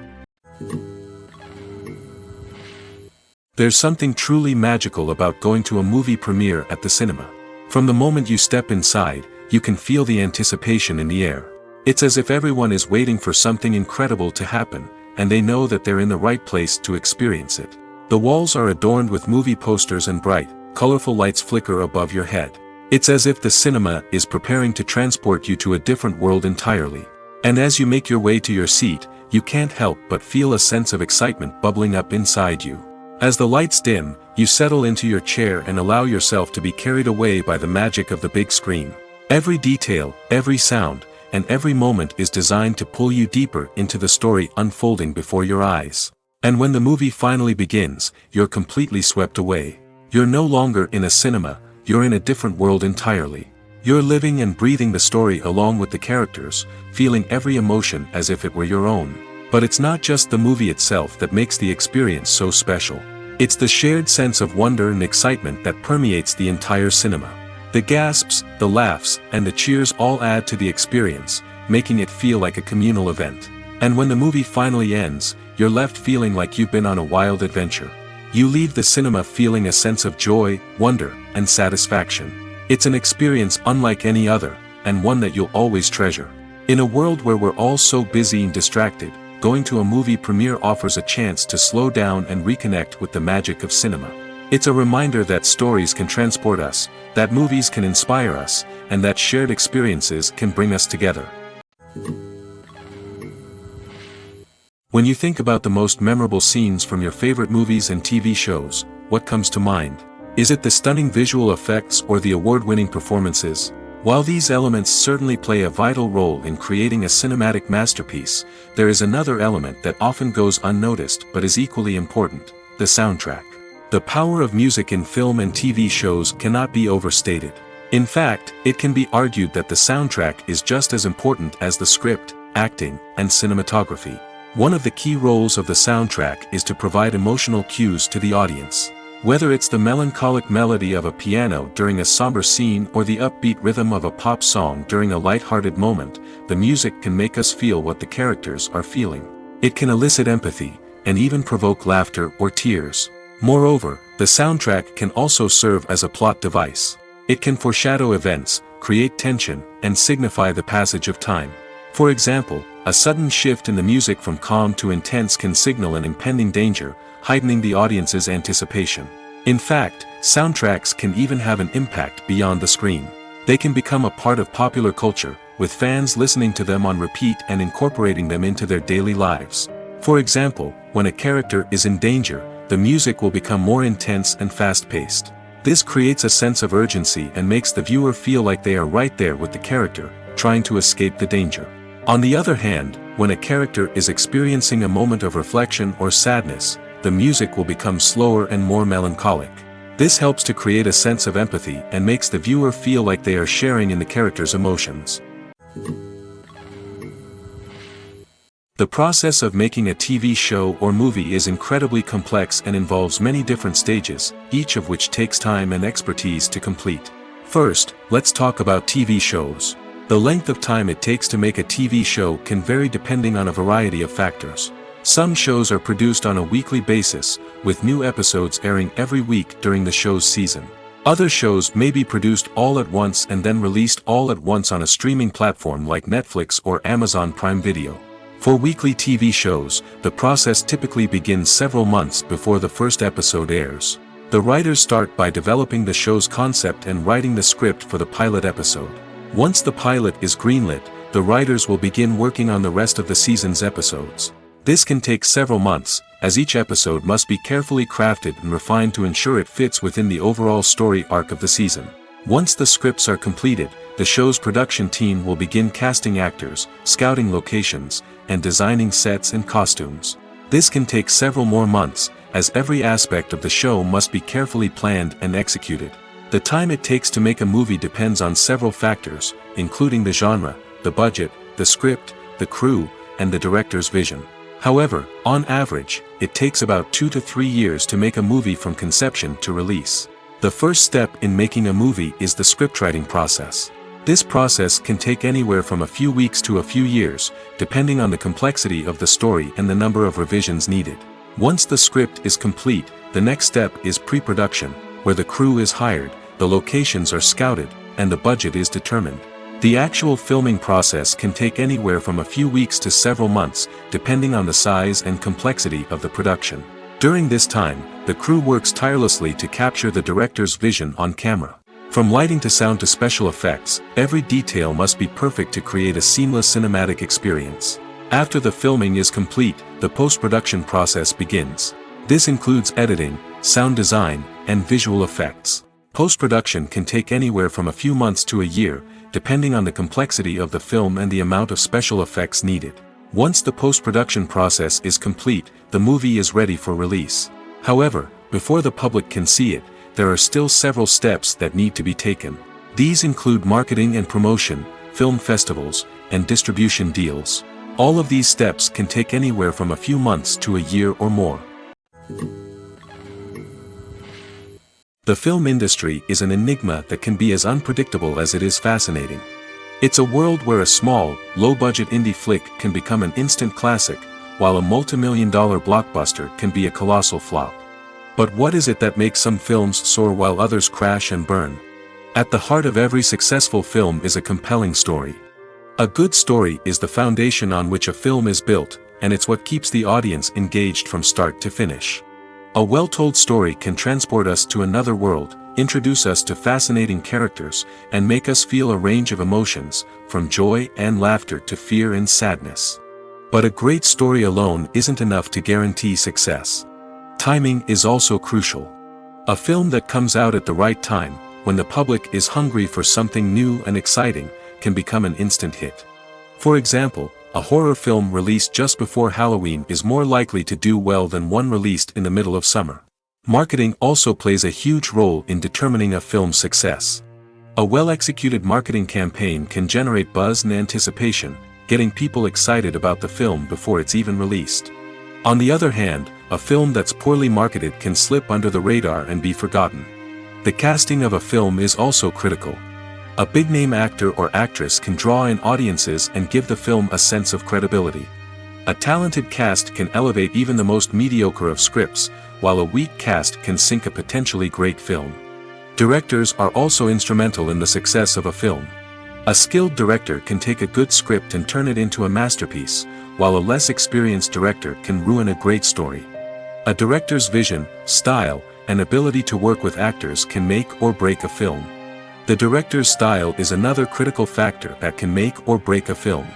There's something truly magical about going to a movie premiere at the cinema. From the moment you step inside, you can feel the anticipation in the air. It's as if everyone is waiting for something incredible to happen, and they know that they're in the right place to experience it. The walls are adorned with movie posters and bright, colorful lights flicker above your head. It's as if the cinema is preparing to transport you to a different world entirely. And as you make your way to your seat, you can't help but feel a sense of excitement bubbling up inside you. As the lights dim, you settle into your chair and allow yourself to be carried away by the magic of the big screen. Every detail, every sound, and every moment is designed to pull you deeper into the story unfolding before your eyes. And when the movie finally begins, you're completely swept away. You're no longer in a cinema, you're in a different world entirely. You're living and breathing the story along with the characters, feeling every emotion as if it were your own. But it's not just the movie itself that makes the experience so special. It's the shared sense of wonder and excitement that permeates the entire cinema. The gasps, the laughs, and the cheers all add to the experience, making it feel like a communal event. And when the movie finally ends, you're left feeling like you've been on a wild adventure. You leave the cinema feeling a sense of joy, wonder, and satisfaction. It's an experience unlike any other, and one that you'll always treasure. In a world where we're all so busy and distracted, going to a movie premiere offers a chance to slow down and reconnect with the magic of cinema. It's a reminder that stories can transport us, that movies can inspire us, and that shared experiences can bring us together. When you think about the most memorable scenes from your favorite movies and TV shows, what comes to mind? Is it the stunning visual effects or the award-winning performances? While these elements certainly play a vital role in creating a cinematic masterpiece, there is another element that often goes unnoticed but is equally important: the soundtrack. The power of music in film and TV shows cannot be overstated. In fact, it can be argued that the soundtrack is just as important as the script, acting, and cinematography. One of the key roles of the soundtrack is to provide emotional cues to the audience. Whether it's the melancholic melody of a piano during a somber scene or the upbeat rhythm of a pop song during a light-hearted moment, the music can make us feel what the characters are feeling. It can elicit empathy, and even provoke laughter or tears. Moreover, the soundtrack can also serve as a plot device. It can foreshadow events, create tension, and signify the passage of time. For example, a sudden shift in the music from calm to intense can signal an impending danger, heightening the audience's anticipation. In fact, soundtracks can even have an impact beyond the screen. They can become a part of popular culture, with fans listening to them on repeat and incorporating them into their daily lives. For example, when a character is in danger, the music will become more intense and fast-paced. This creates a sense of urgency and makes the viewer feel like they are right there with the character, trying to escape the danger. On the other hand, when a character is experiencing a moment of reflection or sadness, the music will become slower and more melancholic. This helps to create a sense of empathy and makes the viewer feel like they are sharing in the character's emotions. The process of making a TV show or movie is incredibly complex and involves many different stages, each of which takes time and expertise to complete. First, let's talk about TV shows. The length of time it takes to make a TV show can vary depending on a variety of factors. Some shows are produced on a weekly basis, with new episodes airing every week during the show's season. Other shows may be produced all at once and then released all at once on a streaming platform like Netflix or Amazon Prime Video. For weekly TV shows, the process typically begins several months before the first episode airs. The writers start by developing the show's concept and writing the script for the pilot episode. Once the pilot is greenlit, the writers will begin working on the rest of the season's episodes. This can take several months, as each episode must be carefully crafted and refined to ensure it fits within the overall story arc of the season. Once the scripts are completed, the show's production team will begin casting actors, scouting locations, and designing sets and costumes. This can take several more months, as every aspect of the show must be carefully planned and executed. The time it takes to make a movie depends on several factors, including the genre, the budget, the script, the crew, and the director's vision. However, on average, it takes about 2 to 3 years to make a movie from conception to release. The first step in making a movie is the scriptwriting process. This process can take anywhere from a few weeks to a few years, depending on the complexity of the story and the number of revisions needed. Once the script is complete, the next step is pre-production, where the crew is hired, the locations are scouted, and the budget is determined. The actual filming process can take anywhere from a few weeks to several months, depending on the size and complexity of the production. During this time, the crew works tirelessly to capture the director's vision on camera. From lighting to sound to special effects, every detail must be perfect to create a seamless cinematic experience. After the filming is complete, the post-production process begins. This includes editing, sound design, and visual effects. Post-production can take anywhere from a few months to a year, depending on the complexity of the film and the amount of special effects needed. Once the post-production process is complete, the movie is ready for release. However, before the public can see it, there are still several steps that need to be taken. These include marketing and promotion, film festivals, and distribution deals. All of these steps can take anywhere from a few months to a year or more. The film industry is an enigma that can be as unpredictable as it is fascinating. It's a world where a small, low-budget indie flick can become an instant classic, while a multi-million-dollar blockbuster can be a colossal flop. But what is it that makes some films soar while others crash and burn? At the heart of every successful film is a compelling story. A good story is the foundation on which a film is built, and it's what keeps the audience engaged from start to finish. A well-told story can transport us to another world, introduce us to fascinating characters, and make us feel a range of emotions, from joy and laughter to fear and sadness. But a great story alone isn't enough to guarantee success. Timing is also crucial. A film that comes out at the right time, when the public is hungry for something new and exciting, can become an instant hit. For example, a horror film released just before Halloween is more likely to do well than one released in the middle of summer. Marketing also plays a huge role in determining a film's success. A well-executed marketing campaign can generate buzz and anticipation, getting people excited about the film before it's even released. On the other hand, a film that's poorly marketed can slip under the radar and be forgotten. The casting of a film is also critical. A big-name actor or actress can draw in audiences and give the film a sense of credibility. A talented cast can elevate even the most mediocre of scripts, while a weak cast can sink a potentially great film. Directors are also instrumental in the success of a film. A skilled director can take a good script and turn it into a masterpiece, while a less experienced director can ruin a great story. A director's vision, style, and ability to work with actors can make or break a film. The director's style is another critical factor that can make or break a film.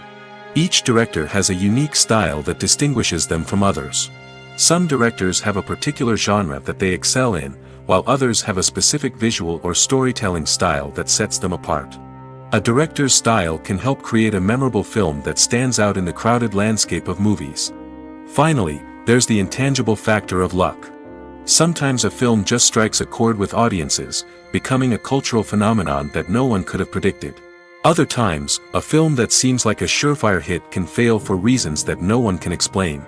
Each director has a unique style that distinguishes them from others. Some directors have a particular genre that they excel in, while others have a specific visual or storytelling style that sets them apart. A director's style can help create a memorable film that stands out in the crowded landscape of movies. Finally, there's the intangible factor of luck. Sometimes a film just strikes a chord with audiences, becoming a cultural phenomenon that no one could have predicted. Other times, a film that seems like a surefire hit can fail for reasons that no one can explain.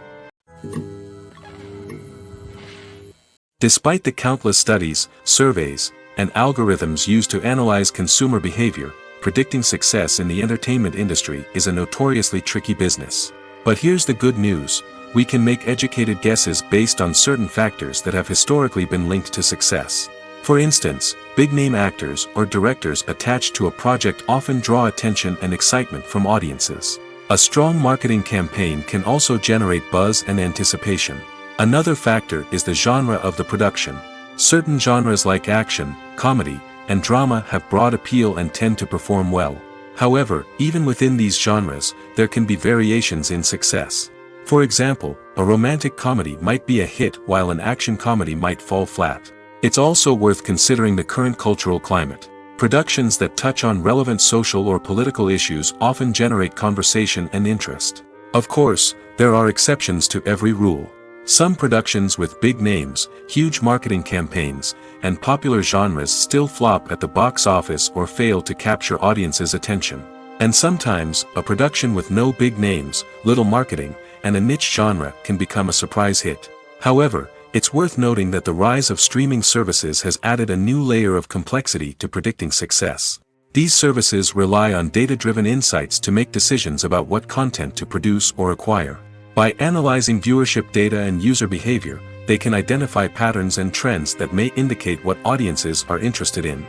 Despite the countless studies, surveys, and algorithms used to analyze consumer behavior, predicting success in the entertainment industry is a notoriously tricky business. But here's the good news: we can make educated guesses based on certain factors that have historically been linked to success. For instance, big-name actors or directors attached to a project often draw attention and excitement from audiences. A strong marketing campaign can also generate buzz and anticipation. Another factor is the genre of the production. Certain genres like action, comedy, and drama have broad appeal and tend to perform well. However, even within these genres, there can be variations in success. For example, a romantic comedy might be a hit while an action comedy might fall flat. It's also worth considering the current cultural climate. Productions that touch on relevant social or political issues often generate conversation and interest. Of course, there are exceptions to every rule. Some productions with big names, huge marketing campaigns, and popular genres still flop at the box office or fail to capture audiences' attention. And sometimes, a production with no big names, little marketing, and a niche genre can become a surprise hit. However, it's worth noting that the rise of streaming services has added a new layer of complexity to predicting success. These services rely on data-driven insights to make decisions about what content to produce or acquire. By analyzing viewership data and user behavior, they can identify patterns and trends that may indicate what audiences are interested in.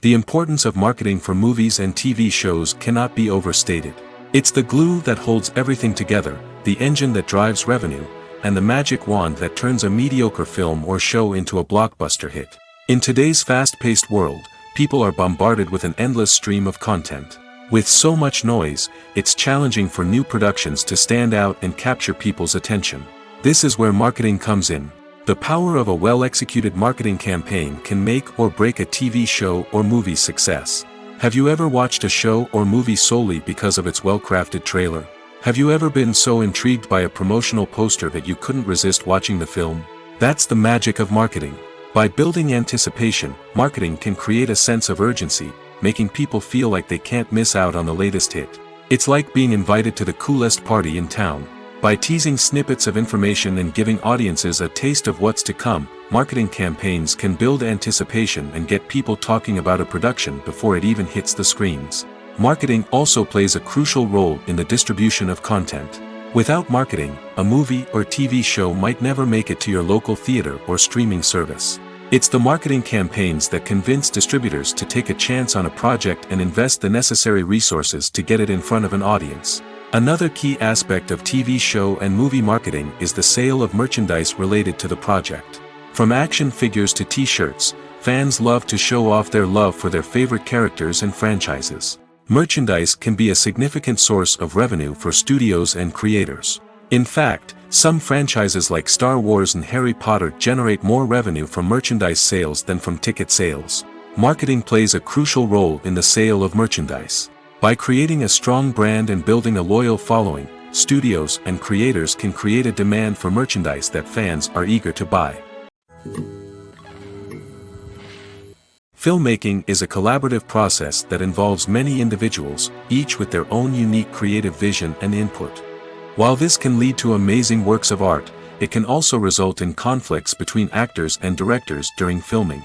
The importance of marketing for movies and TV shows cannot be overstated. It's the glue that holds everything together, the engine that drives revenue, and the magic wand that turns a mediocre film or show into a blockbuster hit. In today's fast-paced world, people are bombarded with an endless stream of content. With so much noise, it's challenging for new productions to stand out and capture people's attention. This is where marketing comes in. The power of a well-executed marketing campaign can make or break a TV show or movie's success. Have you ever watched a show or movie solely because of its well-crafted trailer? Have you ever been so intrigued by a promotional poster that you couldn't resist watching the film? That's the magic of marketing. By building anticipation, marketing can create a sense of urgency, making people feel like they can't miss out on the latest hit. It's like being invited to the coolest party in town. By teasing snippets of information and giving audiences a taste of what's to come, marketing campaigns can build anticipation and get people talking about a production before it even hits the screens. Marketing also plays a crucial role in the distribution of content. Without marketing, a movie or TV show might never make it to your local theater or streaming service. It's the marketing campaigns that convince distributors to take a chance on a project and invest the necessary resources to get it in front of an audience. Another key aspect of TV show and movie marketing is the sale of merchandise related to the project. From action figures to t-shirts, fans love to show off their love for their favorite characters and franchises. Merchandise can be a significant source of revenue for studios and creators. In fact, some franchises like Star Wars and Harry Potter generate more revenue from merchandise sales than from ticket sales. Marketing plays a crucial role in the sale of merchandise. By creating a strong brand and building a loyal following, studios and creators can create a demand for merchandise that fans are eager to buy. Filmmaking is a collaborative process that involves many individuals, each with their own unique creative vision and input. While this can lead to amazing works of art, it can also result in conflicts between actors and directors during filming.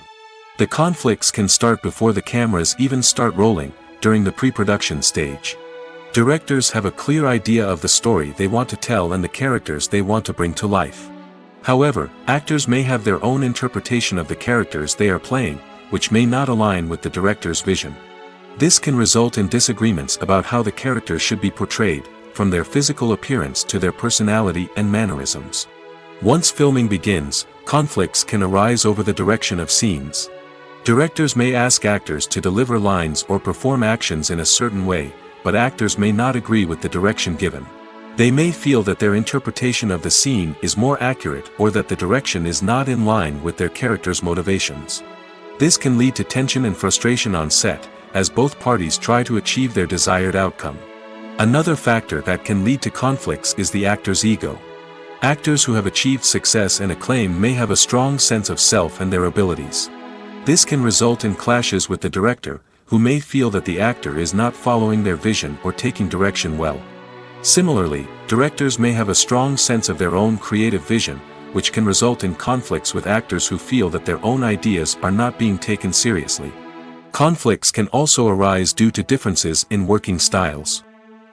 The conflicts can start before the cameras even start rolling, during the pre-production stage. Directors have a clear idea of the story they want to tell and the characters they want to bring to life. However, actors may have their own interpretation of the characters they are playing, which may not align with the director's vision. This can result in disagreements about how the characters should be portrayed, from their physical appearance to their personality and mannerisms. Once filming begins, conflicts can arise over the direction of scenes. Directors may ask actors to deliver lines or perform actions in a certain way, but actors may not agree with the direction given. They may feel that their interpretation of the scene is more accurate or that the direction is not in line with their character's motivations. This can lead to tension and frustration on set, as both parties try to achieve their desired outcome. Another factor that can lead to conflicts is the actor's ego. Actors who have achieved success and acclaim may have a strong sense of self and their abilities. This can result in clashes with the director, who may feel that the actor is not following their vision or taking direction well. Similarly, directors may have a strong sense of their own creative vision, which can result in conflicts with actors who feel that their own ideas are not being taken seriously. Conflicts can also arise due to differences in working styles.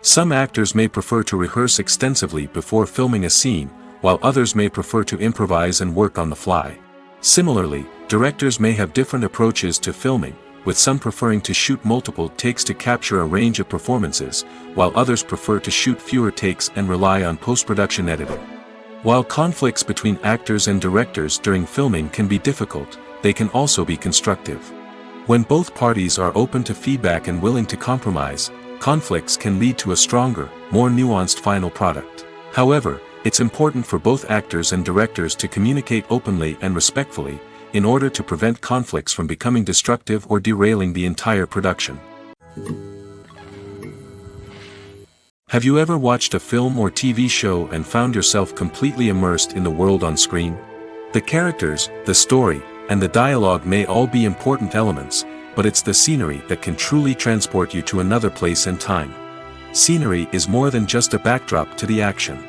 Some actors may prefer to rehearse extensively before filming a scene, while others may prefer to improvise and work on the fly. Similarly, directors may have different approaches to filming, with some preferring to shoot multiple takes to capture a range of performances, while others prefer to shoot fewer takes and rely on post-production editing. While conflicts between actors and directors during filming can be difficult, they can also be constructive. When both parties are open to feedback and willing to compromise, conflicts can lead to a stronger, more nuanced final product. However, it's important for both actors and directors to communicate openly and respectfully, in order to prevent conflicts from becoming destructive or derailing the entire production. Have you ever watched a film or TV show and found yourself completely immersed in the world on screen? The characters, the story, and the dialogue may all be important elements, but it's the scenery that can truly transport you to another place and time. Scenery is more than just a backdrop to the action.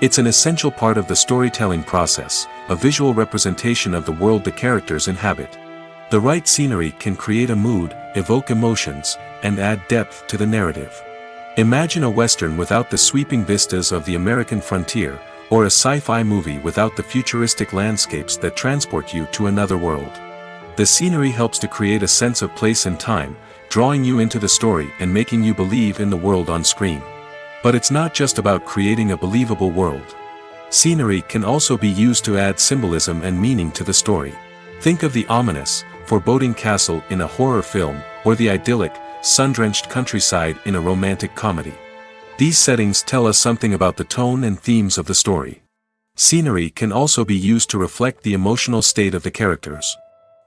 It's an essential part of the storytelling process, a visual representation of the world the characters inhabit. The right scenery can create a mood, evoke emotions, and add depth to the narrative. Imagine a western without the sweeping vistas of the American frontier, or a sci-fi movie without the futuristic landscapes that transport you to another world. The scenery helps to create a sense of place and time, drawing you into the story and making you believe in the world on screen. But it's not just about creating a believable world. Scenery can also be used to add symbolism and meaning to the story. Think of the ominous, foreboding castle in a horror film, or the idyllic, sun-drenched countryside in a romantic comedy. These settings tell us something about the tone and themes of the story. Scenery can also be used to reflect the emotional state of the characters.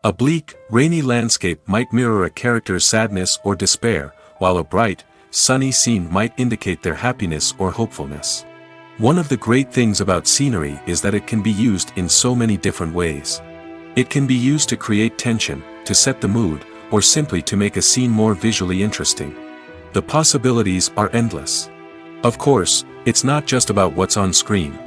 A bleak, rainy landscape might mirror a character's sadness or despair, while a bright, sunny scene might indicate their happiness or hopefulness. One of the great things about scenery is that it can be used in so many different ways. It can be used to create tension, to set the mood, or simply to make a scene more visually interesting. The possibilities are endless. Of course, it's not just about what's on screen.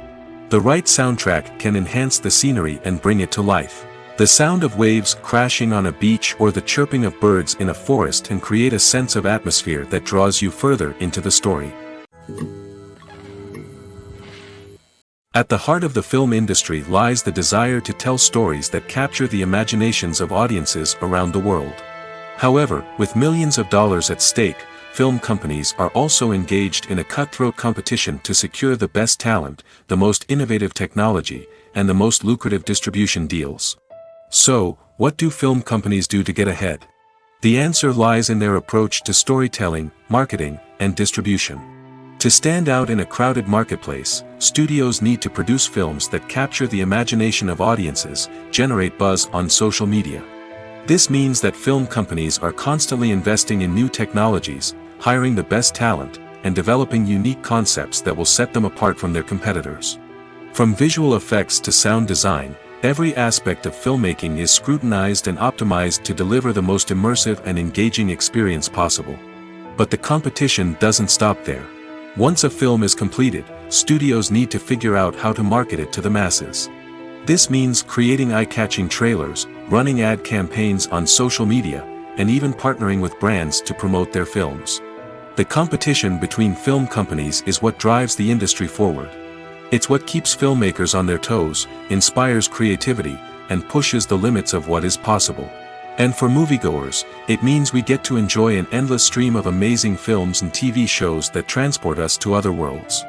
The right soundtrack can enhance the scenery and bring it to life. The sound of waves crashing on a beach or the chirping of birds in a forest can create a sense of atmosphere that draws you further into the story. At the heart of the film industry lies the desire to tell stories that capture the imaginations of audiences around the world. However, with millions of dollars at stake, film companies are also engaged in a cutthroat competition to secure the best talent, the most innovative technology, and the most lucrative distribution deals. So, what do film companies do to get ahead? The answer lies in their approach to storytelling, marketing, and distribution. To stand out in a crowded marketplace, studios need to produce films that capture the imagination of audiences, generate buzz on social media. This means that film companies are constantly investing in new technologies, hiring the best talent, and developing unique concepts that will set them apart from their competitors. From visual effects to sound design, every aspect of filmmaking is scrutinized and optimized to deliver the most immersive and engaging experience possible. But the competition doesn't stop there. Once a film is completed, studios need to figure out how to market it to the masses. This means creating eye-catching trailers, running ad campaigns on social media, and even partnering with brands to promote their films. The competition between film companies is what drives the industry forward. It's what keeps filmmakers on their toes, inspires creativity, and pushes the limits of what is possible. And for moviegoers, it means we get to enjoy an endless stream of amazing films and TV shows that transport us to other worlds.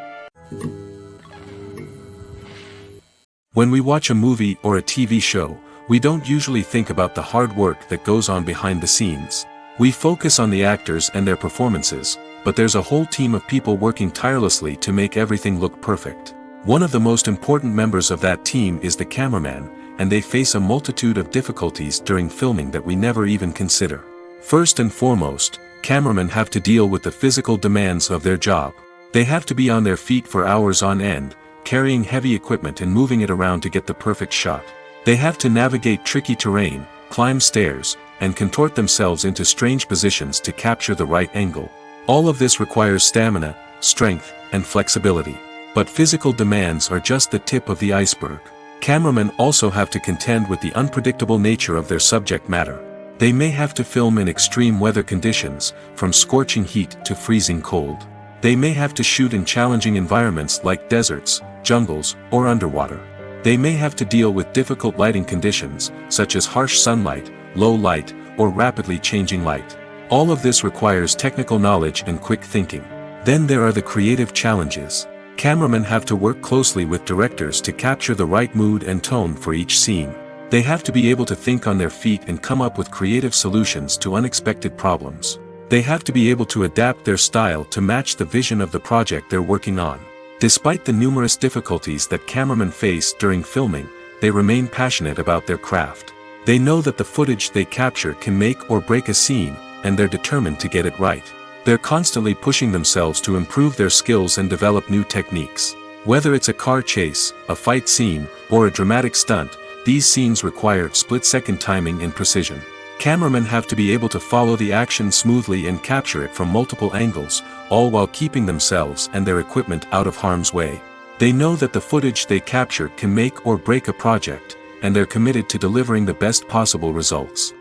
When we watch a movie or a TV show, we don't usually think about the hard work that goes on behind the scenes. We focus on the actors and their performances, but there's a whole team of people working tirelessly to make everything look perfect. One of the most important members of that team is the cameraman, and they face a multitude of difficulties during filming that we never even consider. First and foremost, cameramen have to deal with the physical demands of their job. They have to be on their feet for hours on end, carrying heavy equipment and moving it around to get the perfect shot. They have to navigate tricky terrain, climb stairs, and contort themselves into strange positions to capture the right angle. All of this requires stamina, strength, and flexibility. But physical demands are just the tip of the iceberg. Cameramen also have to contend with the unpredictable nature of their subject matter. They may have to film in extreme weather conditions, from scorching heat to freezing cold. They may have to shoot in challenging environments like deserts, jungles, or underwater. They may have to deal with difficult lighting conditions, such as harsh sunlight, low light, or rapidly changing light. All of this requires technical knowledge and quick thinking. Then there are the creative challenges. Cameramen have to work closely with directors to capture the right mood and tone for each scene. They have to be able to think on their feet and come up with creative solutions to unexpected problems. They have to be able to adapt their style to match the vision of the project they're working on. Despite the numerous difficulties that cameramen face during filming, they remain passionate about their craft. They know that the footage they capture can make or break a scene, and they're determined to get it right. They're constantly pushing themselves to improve their skills and develop new techniques. Whether it's a car chase, a fight scene, or a dramatic stunt, these scenes require split-second timing and precision. Cameramen have to be able to follow the action smoothly and capture it from multiple angles, all while keeping themselves and their equipment out of harm's way. They know that the footage they capture can make or break a project, and they're committed to delivering the best possible results.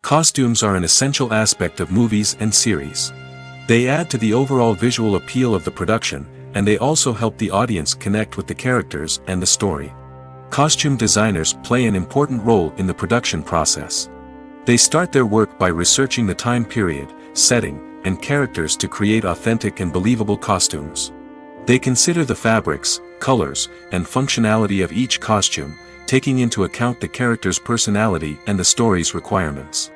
Costumes are an essential aspect of movies and series. They add to the overall visual appeal of the production, and they also help the audience connect with the characters and the story. Costume designers play an important role in the production process. They start their work by researching the time period, setting, and characters to create authentic and believable costumes. They consider the fabrics, colors, and functionality of each costume, taking into account the character's personality and the story's requirements.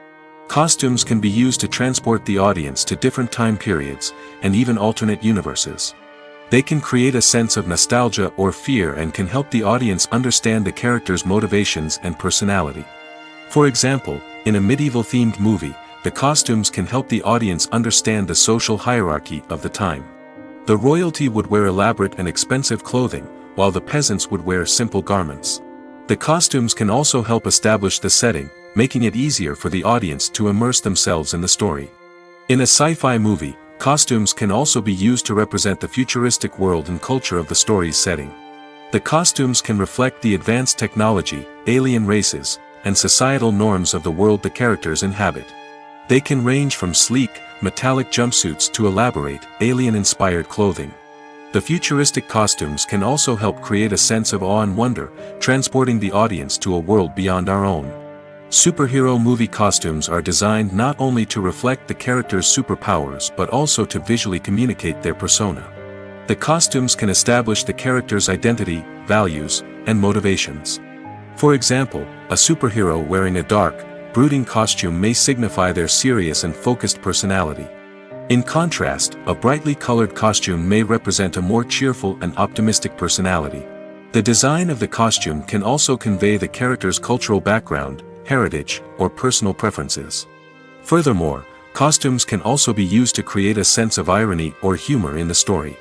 Costumes can be used to transport the audience to different time periods, and even alternate universes. They can create a sense of nostalgia or fear and can help the audience understand the character's motivations and personality. For example, in a medieval-themed movie, the costumes can help the audience understand the social hierarchy of the time. The royalty would wear elaborate and expensive clothing, while the peasants would wear simple garments. The costumes can also help establish the setting, making it easier for the audience to immerse themselves in the story. In a sci-fi movie, costumes can also be used to represent the futuristic world and culture of the story's setting. The costumes can reflect the advanced technology, alien races, and societal norms of the world the characters inhabit. They can range from sleek, metallic jumpsuits to elaborate, alien-inspired clothing. The futuristic costumes can also help create a sense of awe and wonder, transporting the audience to a world beyond our own. Superhero movie costumes are designed not only to reflect the character's superpowers but also to visually communicate their persona. The costumes can establish the character's identity, values, and motivations. For example, a superhero wearing a dark, brooding costume may signify their serious and focused personality. In contrast, a brightly colored costume may represent a more cheerful and optimistic personality. The design of the costume can also convey the character's cultural background, heritage, or personal preferences. Furthermore, costumes can also be used to create a sense of irony or humor in the story.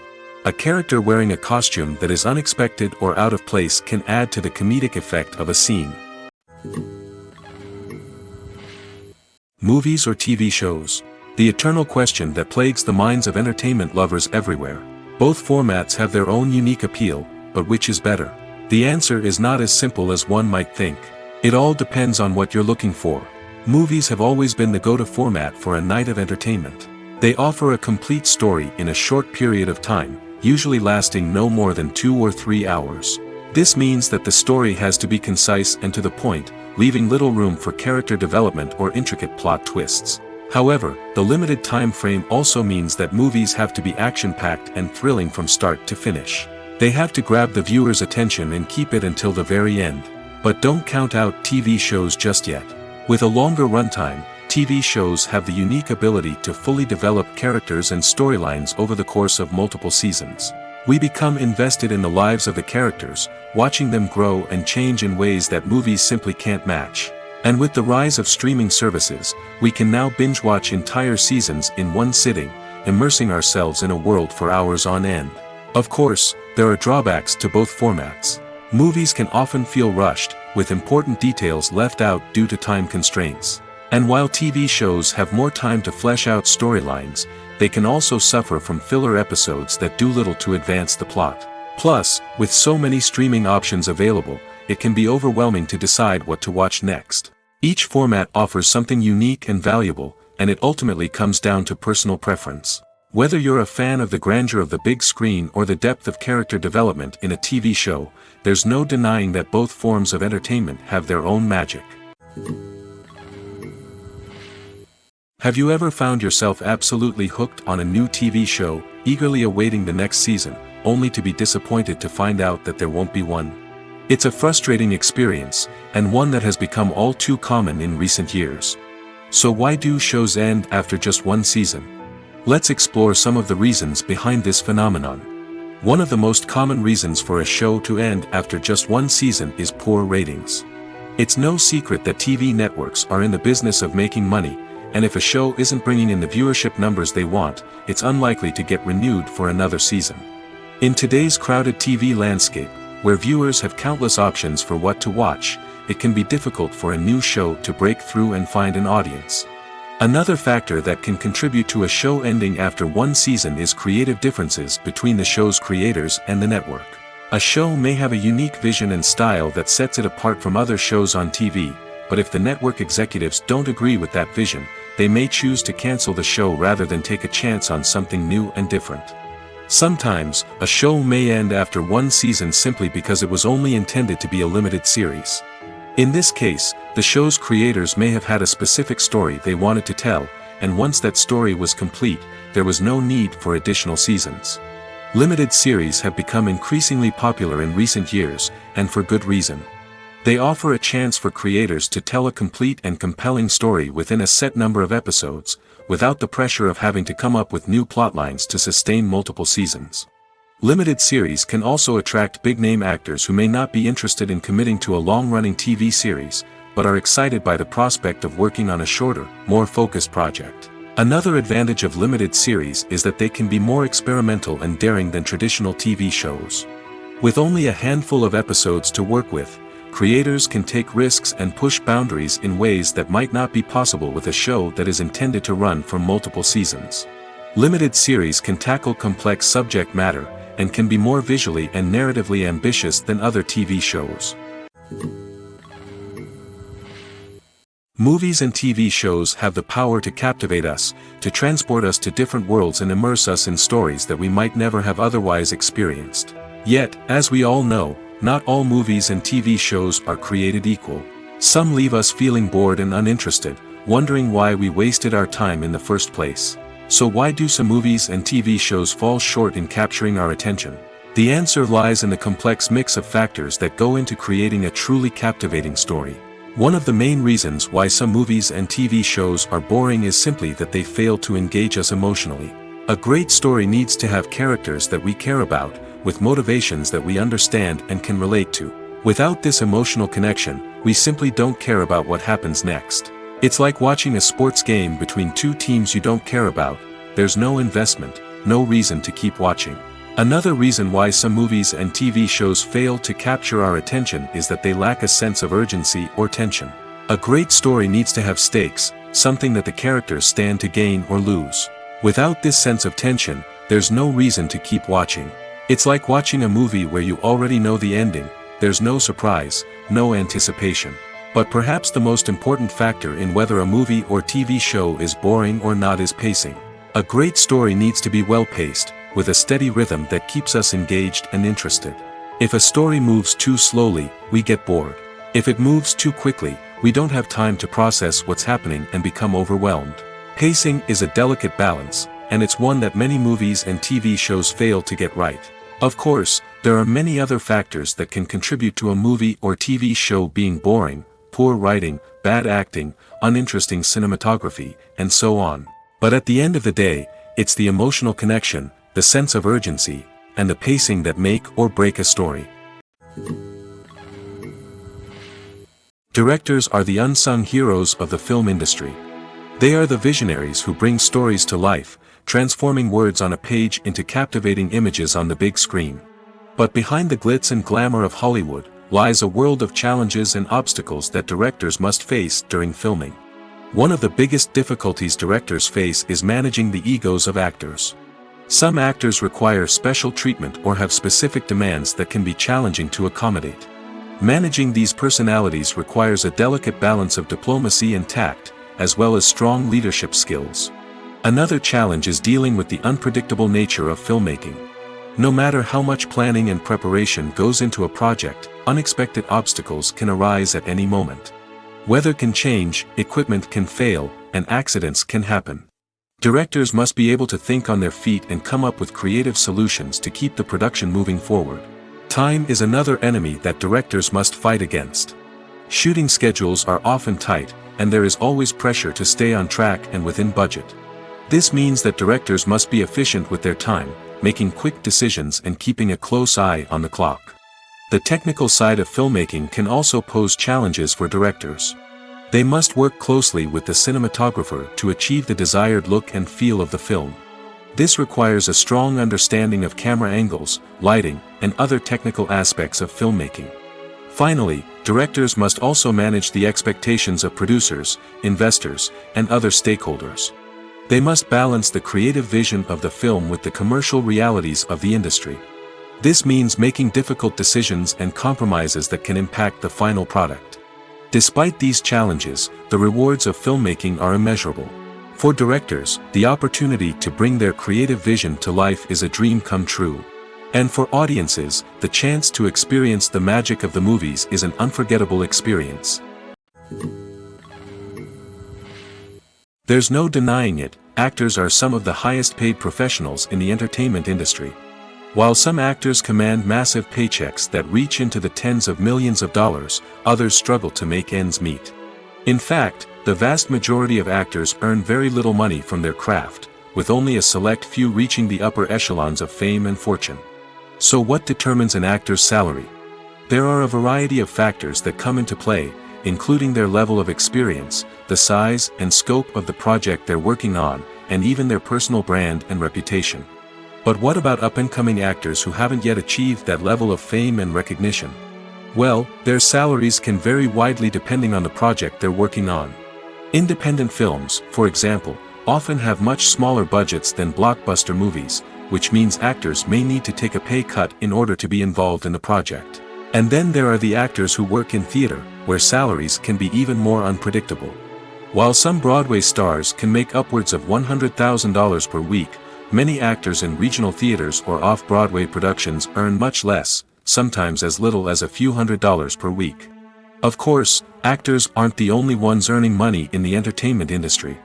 A character wearing a costume that is unexpected or out of place can add to the comedic effect of a scene. Movies or TV shows? The eternal question that plagues the minds of entertainment lovers everywhere. Both formats have their own unique appeal, but which is better? The answer is not as simple as one might think. It all depends on what you're looking for. Movies have always been the go-to format for a night of entertainment. They offer a complete story in a short period of time, usually lasting no more than 2 or 3 hours. This means that the story has to be concise and to the point, leaving little room for character development or intricate plot twists. However, the limited time frame also means that movies have to be action-packed and thrilling from start to finish. They have to grab the viewer's attention and keep it until the very end. But don't count out TV shows just yet. With a longer runtime, TV shows have the unique ability to fully develop characters and storylines over the course of multiple seasons. We become invested in the lives of the characters, watching them grow and change in ways that movies simply can't match. And with the rise of streaming services, we can now binge-watch entire seasons in one sitting, immersing ourselves in a world for hours on end. Of course, there are drawbacks to both formats. Movies can often feel rushed, with important details left out due to time constraints. And while TV shows have more time to flesh out storylines, they can also suffer from filler episodes that do little to advance the plot. Plus, with so many streaming options available, it can be overwhelming to decide what to watch next. Each format offers something unique and valuable, and it ultimately comes down to personal preference. Whether you're a fan of the grandeur of the big screen or the depth of character development in a TV show, there's no denying that both forms of entertainment have their own magic. Have you ever found yourself absolutely hooked on a new TV show, eagerly awaiting the next season, only to be disappointed to find out that there won't be one? It's a frustrating experience, and one that has become all too common in recent years. So why do shows end after just one season? Let's explore some of the reasons behind this phenomenon. One of the most common reasons for a show to end after just one season is poor ratings. It's no secret that TV networks are in the business of making money, and if a show isn't bringing in the viewership numbers they want, it's unlikely to get renewed for another season. In today's crowded TV landscape, where viewers have countless options for what to watch, it can be difficult for a new show to break through and find an audience. Another factor that can contribute to a show ending after one season is creative differences between the show's creators and the network. A show may have a unique vision and style that sets it apart from other shows on TV, but if the network executives don't agree with that vision, they may choose to cancel the show rather than take a chance on something new and different. Sometimes, a show may end after one season simply because it was only intended to be a limited series. In this case, the show's creators may have had a specific story they wanted to tell, and once that story was complete, there was no need for additional seasons. Limited series have become increasingly popular in recent years, and for good reason. They offer a chance for creators to tell a complete and compelling story within a set number of episodes, without the pressure of having to come up with new plotlines to sustain multiple seasons. Limited series can also attract big-name actors who may not be interested in committing to a long-running TV series, but are excited by the prospect of working on a shorter, more focused project. Another advantage of limited series is that they can be more experimental and daring than traditional TV shows. With only a handful of episodes to work with, creators can take risks and push boundaries in ways that might not be possible with a show that is intended to run for multiple seasons. Limited series can tackle complex subject matter, and can be more visually and narratively ambitious than other TV shows. Movies and TV shows have the power to captivate us, to transport us to different worlds and immerse us in stories that we might never have otherwise experienced. Yet, as we all know, not all movies and TV shows are created equal. Some leave us feeling bored and uninterested, wondering why we wasted our time in the first place. So why do some movies and TV shows fall short in capturing our attention? The answer lies in the complex mix of factors that go into creating a truly captivating story. One of the main reasons why some movies and TV shows are boring is simply that they fail to engage us emotionally. A great story needs to have characters that we care about, with motivations that we understand and can relate to. Without this emotional connection, we simply don't care about what happens next. It's like watching a sports game between two teams you don't care about. There's no investment, no reason to keep watching. Another reason why some movies and TV shows fail to capture our attention is that they lack a sense of urgency or tension. A great story needs to have stakes, something that the characters stand to gain or lose. Without this sense of tension, there's no reason to keep watching. It's like watching a movie where you already know the ending. There's no surprise, no anticipation. But perhaps the most important factor in whether a movie or TV show is boring or not is pacing. A great story needs to be well-paced, with a steady rhythm that keeps us engaged and interested. If a story moves too slowly, we get bored. If it moves too quickly, we don't have time to process what's happening and become overwhelmed. Pacing is a delicate balance, and it's one that many movies and TV shows fail to get right. Of course, there are many other factors that can contribute to a movie or TV show being boring: poor writing, bad acting, uninteresting cinematography, and so on. But at the end of the day, it's the emotional connection, the sense of urgency, and the pacing that make or break a story. Directors are the unsung heroes of the film industry. They are the visionaries who bring stories to life, transforming words on a page into captivating images on the big screen. But behind the glitz and glamour of Hollywood, lies a world of challenges and obstacles that directors must face during filming. One of the biggest difficulties directors face is managing the egos of actors. Some actors require special treatment or have specific demands that can be challenging to accommodate. Managing these personalities requires a delicate balance of diplomacy and tact, as well as strong leadership skills. Another challenge is dealing with the unpredictable nature of filmmaking. No matter how much planning and preparation goes into a project, unexpected obstacles can arise at any moment. Weather can change, equipment can fail, and accidents can happen. Directors must be able to think on their feet and come up with creative solutions to keep the production moving forward. Time is another enemy that directors must fight against. Shooting schedules are often tight, and there is always pressure to stay on track and within budget. This means that directors must be efficient with their time, making quick decisions and keeping a close eye on the clock. The technical side of filmmaking can also pose challenges for directors. They must work closely with the cinematographer to achieve the desired look and feel of the film. This requires a strong understanding of camera angles, lighting, and other technical aspects of filmmaking. Finally, directors must also manage the expectations of producers, investors, and other stakeholders. They must balance the creative vision of the film with the commercial realities of the industry. This means making difficult decisions and compromises that can impact the final product. Despite these challenges, the rewards of filmmaking are immeasurable. For directors, the opportunity to bring their creative vision to life is a dream come true. And for audiences, the chance to experience the magic of the movies is an unforgettable experience. There's no denying it, actors are some of the highest paid professionals in the entertainment industry. While some actors command massive paychecks that reach into the tens of millions of dollars, others struggle to make ends meet. In fact, the vast majority of actors earn very little money from their craft, with only a select few reaching the upper echelons of fame and fortune. So what determines an actor's salary? There are a variety of factors that come into play, including their level of experience, the size and scope of the project they're working on, and even their personal brand and reputation. But what about up-and-coming actors who haven't yet achieved that level of fame and recognition? Well, their salaries can vary widely depending on the project they're working on. Independent films, for example, often have much smaller budgets than blockbuster movies, which means actors may need to take a pay cut in order to be involved in the project. And then there are the actors who work in theater, where salaries can be even more unpredictable. While some Broadway stars can make upwards of $100,000 per week, many actors in regional theaters or off-Broadway productions earn much less, sometimes as little as a few $100s per week. Of course, actors aren't the only ones earning money in the entertainment industry.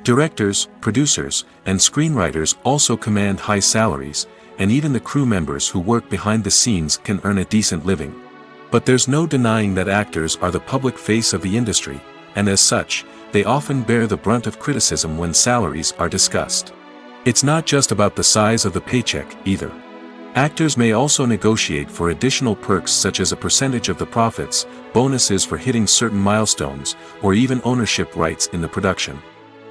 Directors, producers, and screenwriters also command high salaries, and even the crew members who work behind the scenes can earn a decent living. But there's no denying that actors are the public face of the industry, and as such, they often bear the brunt of criticism when salaries are discussed. It's not just about the size of the paycheck, either. Actors may also negotiate for additional perks such as a percentage of the profits, bonuses for hitting certain milestones, or even ownership rights in the production.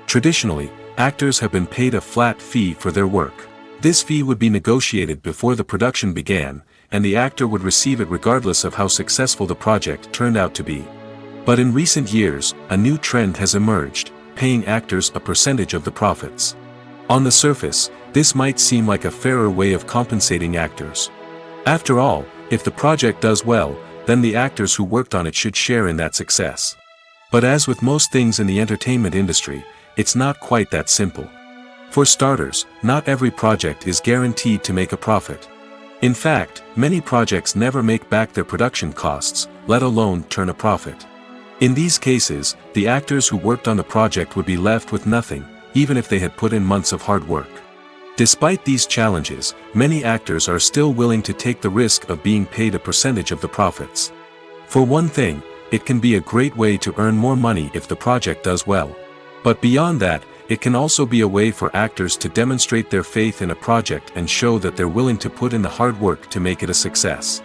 Traditionally, actors have been paid a flat fee for their work. This fee would be negotiated before the production began, and the actor would receive it regardless of how successful the project turned out to be. But in recent years, a new trend has emerged, paying actors a percentage of the profits. On the surface, this might seem like a fairer way of compensating actors. After all, if the project does well, then the actors who worked on it should share in that success. But as with most things in the entertainment industry, it's not quite that simple. For starters, not every project is guaranteed to make a profit. In fact, many projects never make back their production costs, let alone turn a profit. In these cases, the actors who worked on the project would be left with nothing, even if they had put in months of hard work. Despite these challenges, many actors are still willing to take the risk of being paid a percentage of the profits. For one thing, it can be a great way to earn more money if the project does well. But beyond that, it can also be a way for actors to demonstrate their faith in a project and show that they're willing to put in the hard work to make it a success.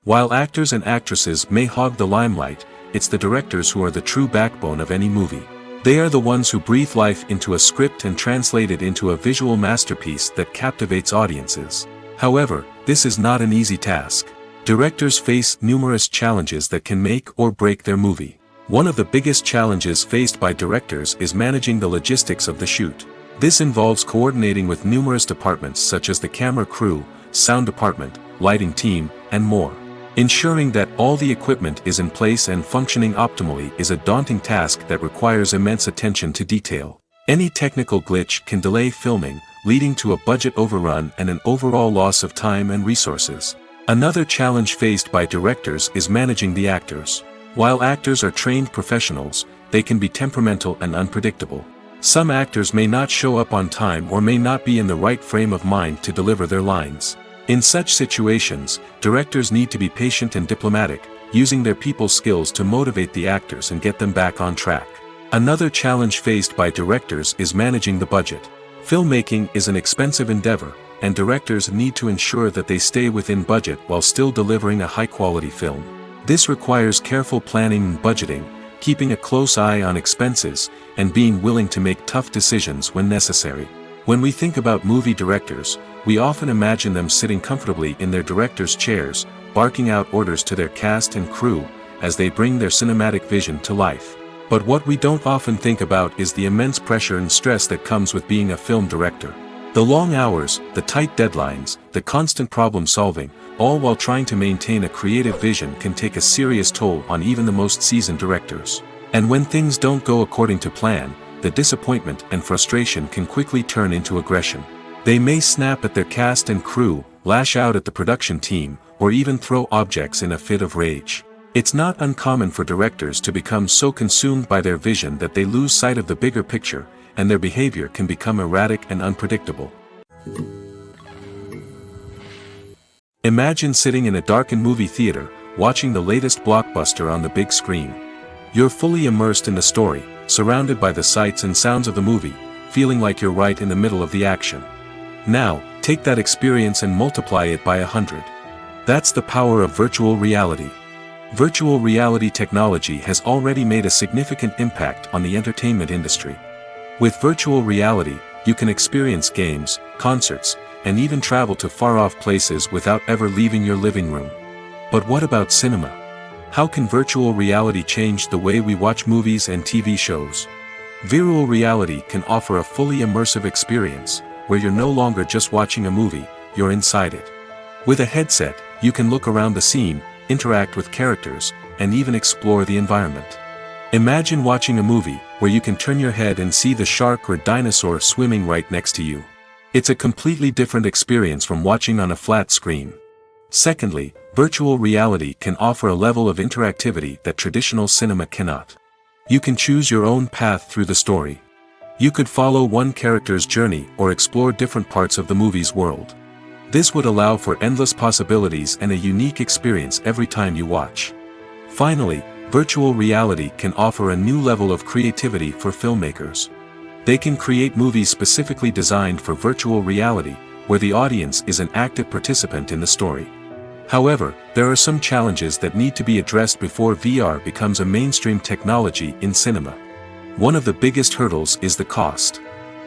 While actors and actresses may hog the limelight, it's the directors who are the true backbone of any movie. They are the ones who breathe life into a script and translate it into a visual masterpiece that captivates audiences. However, this is not an easy task. Directors face numerous challenges that can make or break their movie. One of the biggest challenges faced by directors is managing the logistics of the shoot. This involves coordinating with numerous departments such as the camera crew, sound department, lighting team, and more. Ensuring that all the equipment is in place and functioning optimally is a daunting task that requires immense attention to detail. Any technical glitch can delay filming, leading to a budget overrun and an overall loss of time and resources. Another challenge faced by directors is managing the actors. While actors are trained professionals, they can be temperamental and unpredictable. Some actors may not show up on time or may not be in the right frame of mind to deliver their lines. In such situations, directors need to be patient and diplomatic, using their people skills to motivate the actors and get them back on track. Another challenge faced by directors is managing the budget. Filmmaking is an expensive endeavor, and directors need to ensure that they stay within budget while still delivering a high-quality film. This requires careful planning and budgeting, keeping a close eye on expenses, and being willing to make tough decisions when necessary. When we think about movie directors, we often imagine them sitting comfortably in their director's chairs, barking out orders to their cast and crew, as they bring their cinematic vision to life. But what we don't often think about is the immense pressure and stress that comes with being a film director. The long hours, the tight deadlines, the constant problem solving, all while trying to maintain a creative vision can take a serious toll on even the most seasoned directors. And when things don't go according to plan, the disappointment and frustration can quickly turn into aggression. They may snap at their cast and crew, lash out at the production team, or even throw objects in a fit of rage. It's not uncommon for directors to become so consumed by their vision that they lose sight of the bigger picture, and their behavior can become erratic and unpredictable. Imagine sitting in a darkened movie theater, watching the latest blockbuster on the big screen. You're fully immersed in the story, surrounded by the sights and sounds of the movie, feeling like you're right in the middle of the action. Now, take that experience and multiply it by 100. That's the power of virtual reality. Virtual reality technology has already made a significant impact on the entertainment industry. With virtual reality, you can experience games, concerts, and even travel to far-off places without ever leaving your living room. But what about cinema? How can virtual reality change the way we watch movies and TV shows? Virtual reality can offer a fully immersive experience, where you're no longer just watching a movie, you're inside it. With a headset, you can look around the scene, interact with characters, and even explore the environment. Imagine watching a movie where you can turn your head and see the shark or dinosaur swimming right next to you. It's a completely different experience from watching on a flat screen. Secondly, virtual reality can offer a level of interactivity that traditional cinema cannot. You can choose your own path through the story. You could follow one character's journey or explore different parts of the movie's world. This would allow for endless possibilities and a unique experience every time you watch. Finally, virtual reality can offer a new level of creativity for filmmakers. They can create movies specifically designed for virtual reality, where the audience is an active participant in the story. However, there are some challenges that need to be addressed before VR becomes a mainstream technology in cinema. One of the biggest hurdles is the cost.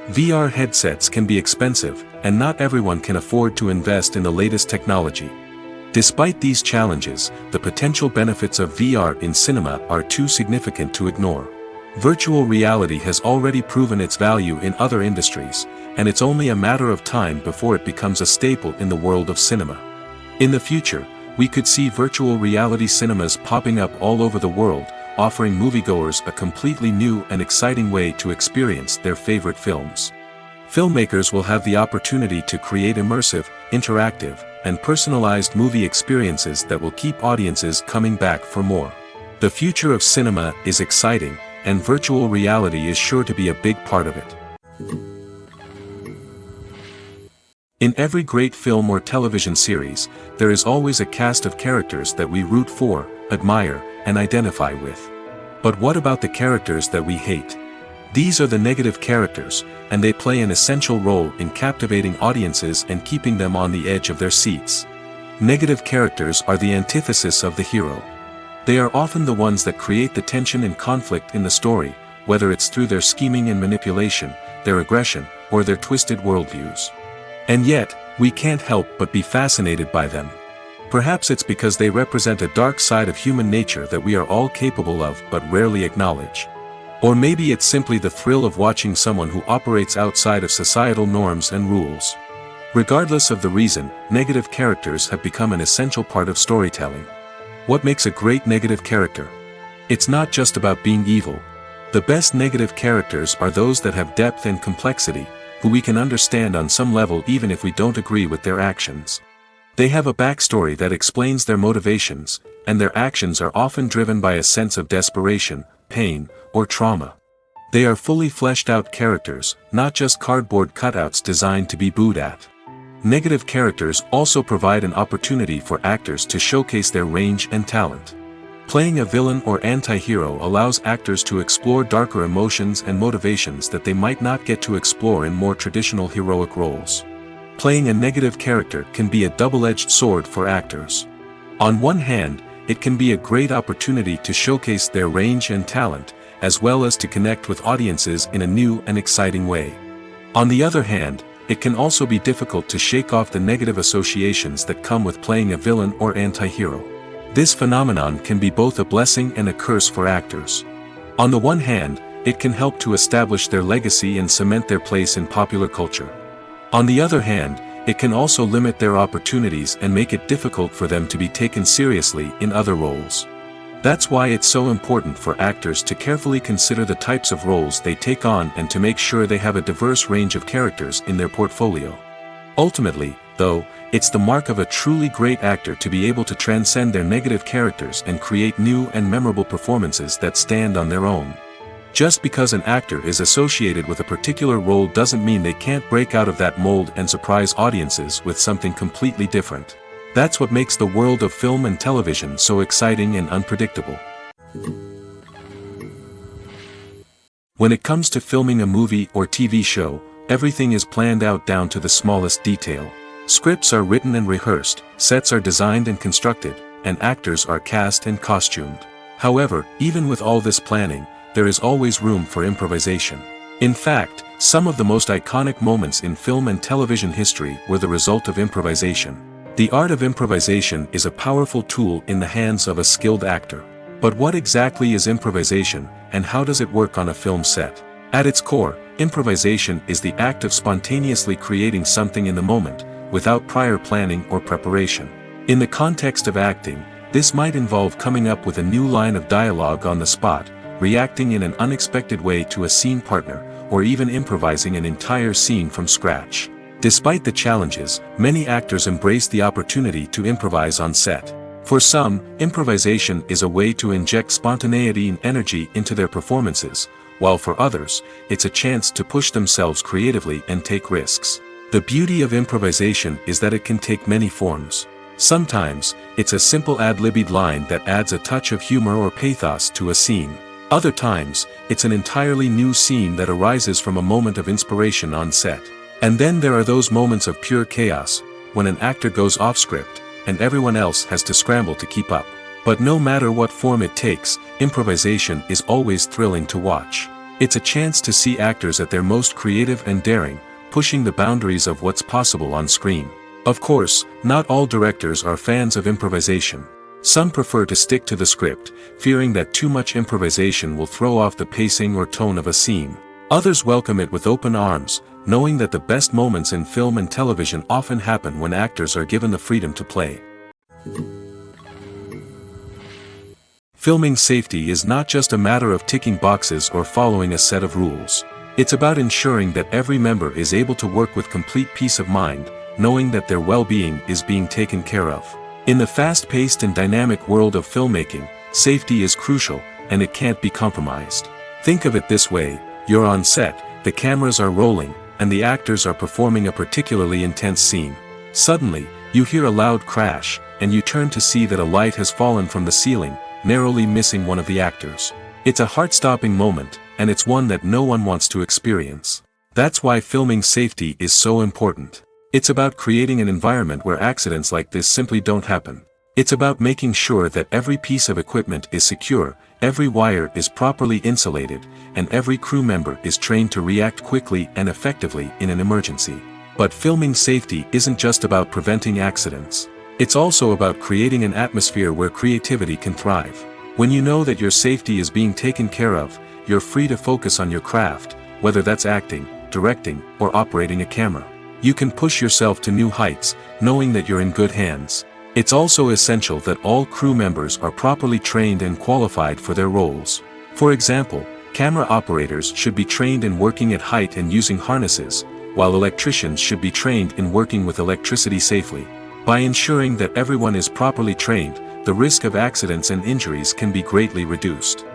VR headsets can be expensive, and not everyone can afford to invest in the latest technology. Despite these challenges, the potential benefits of VR in cinema are too significant to ignore. Virtual reality has already proven its value in other industries, and it's only a matter of time before it becomes a staple in the world of cinema. In the future, we could see virtual reality cinemas popping up all over the world, offering moviegoers a completely new and exciting way to experience their favorite films. Filmmakers will have the opportunity to create immersive, interactive, and personalized movie experiences that will keep audiences coming back for more. The future of cinema is exciting, and virtual reality is sure to be a big part of it. In every great film or television series, there is always a cast of characters that we root for, admire, and identify with. But what about the characters that we hate? These are the negative characters, and they play an essential role in captivating audiences and keeping them on the edge of their seats. Negative characters are the antithesis of the hero. They are often the ones that create the tension and conflict in the story, whether it's through their scheming and manipulation, their aggression, or their twisted worldviews. And yet, we can't help but be fascinated by them. Perhaps it's because they represent a dark side of human nature that we are all capable of but rarely acknowledge. Or maybe it's simply the thrill of watching someone who operates outside of societal norms and rules. Regardless of the reason, negative characters have become an essential part of storytelling. What makes a great negative character? It's not just about being evil. The best negative characters are those that have depth and complexity, who we can understand on some level even if we don't agree with their actions. They have a backstory that explains their motivations, and their actions are often driven by a sense of desperation, pain, or trauma. They are fully fleshed out characters, not just cardboard cutouts designed to be booed at. Negative characters also provide an opportunity for actors to showcase their range and talent. Playing a villain or anti-hero allows actors to explore darker emotions and motivations that they might not get to explore in more traditional heroic roles. Playing a negative character can be a double-edged sword for actors. On one hand, it can be a great opportunity to showcase their range and talent, as well as to connect with audiences in a new and exciting way. On the other hand, it can also be difficult to shake off the negative associations that come with playing a villain or anti-hero. This phenomenon can be both a blessing and a curse for actors. On the one hand, it can help to establish their legacy and cement their place in popular culture. On the other hand, it can also limit their opportunities and make it difficult for them to be taken seriously in other roles. That's why it's so important for actors to carefully consider the types of roles they take on and to make sure they have a diverse range of characters in their portfolio. Ultimately, though, it's the mark of a truly great actor to be able to transcend their negative characters and create new and memorable performances that stand on their own. Just because an actor is associated with a particular role doesn't mean they can't break out of that mold and surprise audiences with something completely different. That's what makes the world of film and television so exciting and unpredictable. When it comes to filming a movie or TV show, everything is planned out down to the smallest detail. Scripts are written and rehearsed, sets are designed and constructed, and actors are cast and costumed. However, even with all this planning, there is always room for improvisation. In fact, some of the most iconic moments in film and television history were the result of improvisation. The art of improvisation is a powerful tool in the hands of a skilled actor. But what exactly is improvisation, and how does it work on a film set? At its core, improvisation is the act of spontaneously creating something in the moment, without prior planning or preparation. In the context of acting, this might involve coming up with a new line of dialogue on the spot, reacting in an unexpected way to a scene partner, or even improvising an entire scene from scratch. Despite the challenges, many actors embrace the opportunity to improvise on set. For some, improvisation is a way to inject spontaneity and energy into their performances, while for others, it's a chance to push themselves creatively and take risks. The beauty of improvisation is that it can take many forms. Sometimes, it's a simple ad-libbed line that adds a touch of humor or pathos to a scene. Other times, it's an entirely new scene that arises from a moment of inspiration on set. And then there are those moments of pure chaos, when an actor goes off script, and everyone else has to scramble to keep up. But no matter what form it takes, improvisation is always thrilling to watch. It's a chance to see actors at their most creative and daring, pushing the boundaries of what's possible on screen. Of course, not all directors are fans of improvisation. Some prefer to stick to the script, fearing that too much improvisation will throw off the pacing or tone of a scene. Others welcome it with open arms, knowing that the best moments in film and television often happen when actors are given the freedom to play. Filming safety is not just a matter of ticking boxes or following a set of rules. It's about ensuring that every member is able to work with complete peace of mind, knowing that their well-being is being taken care of. In the fast-paced and dynamic world of filmmaking, safety is crucial, and it can't be compromised. Think of it this way: you're on set, the cameras are rolling, and the actors are performing a particularly intense scene. Suddenly, you hear a loud crash, and you turn to see that a light has fallen from the ceiling, narrowly missing one of the actors. It's a heart-stopping moment, and it's one that no one wants to experience. That's why filming safety is so important. It's about creating an environment where accidents like this simply don't happen. It's about making sure that every piece of equipment is secure, every wire is properly insulated, and every crew member is trained to react quickly and effectively in an emergency. But filming safety isn't just about preventing accidents. It's also about creating an atmosphere where creativity can thrive. When you know that your safety is being taken care of, you're free to focus on your craft, whether that's acting, directing, or operating a camera. You can push yourself to new heights, knowing that you're in good hands. It's also essential that all crew members are properly trained and qualified for their roles. For example, camera operators should be trained in working at height and using harnesses, while electricians should be trained in working with electricity safely. By ensuring that everyone is properly trained, the risk of accidents and injuries can be greatly reduced.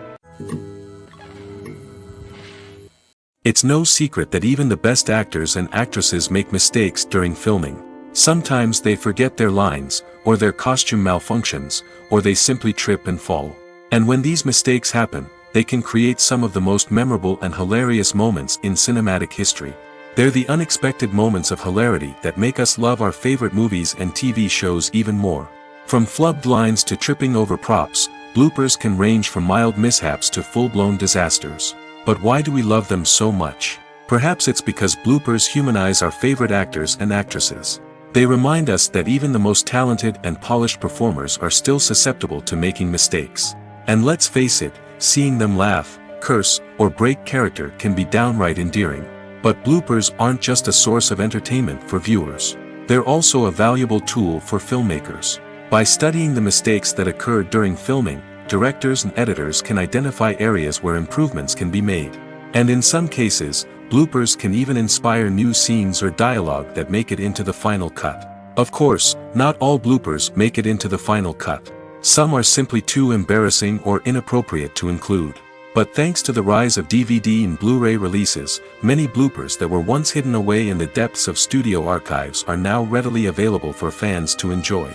It's no secret that even the best actors and actresses make mistakes during filming. Sometimes they forget their lines, or their costume malfunctions, or they simply trip and fall. And when these mistakes happen, they can create some of the most memorable and hilarious moments in cinematic history. They're the unexpected moments of hilarity that make us love our favorite movies and TV shows even more. From flubbed lines to tripping over props, bloopers can range from mild mishaps to full-blown disasters. But why do we love them so much? Perhaps it's because bloopers humanize our favorite actors and actresses. They remind us that even the most talented and polished performers are still susceptible to making mistakes. And let's face it, seeing them laugh, curse, or break character can be downright endearing. But bloopers aren't just a source of entertainment for viewers. They're also a valuable tool for filmmakers. By studying the mistakes that occurred during filming, directors and editors can identify areas where improvements can be made. And in some cases, bloopers can even inspire new scenes or dialogue that make it into the final cut. Of course, not all bloopers make it into the final cut. Some are simply too embarrassing or inappropriate to include. But thanks to the rise of DVD and Blu-ray releases, many bloopers that were once hidden away in the depths of studio archives are now readily available for fans to enjoy.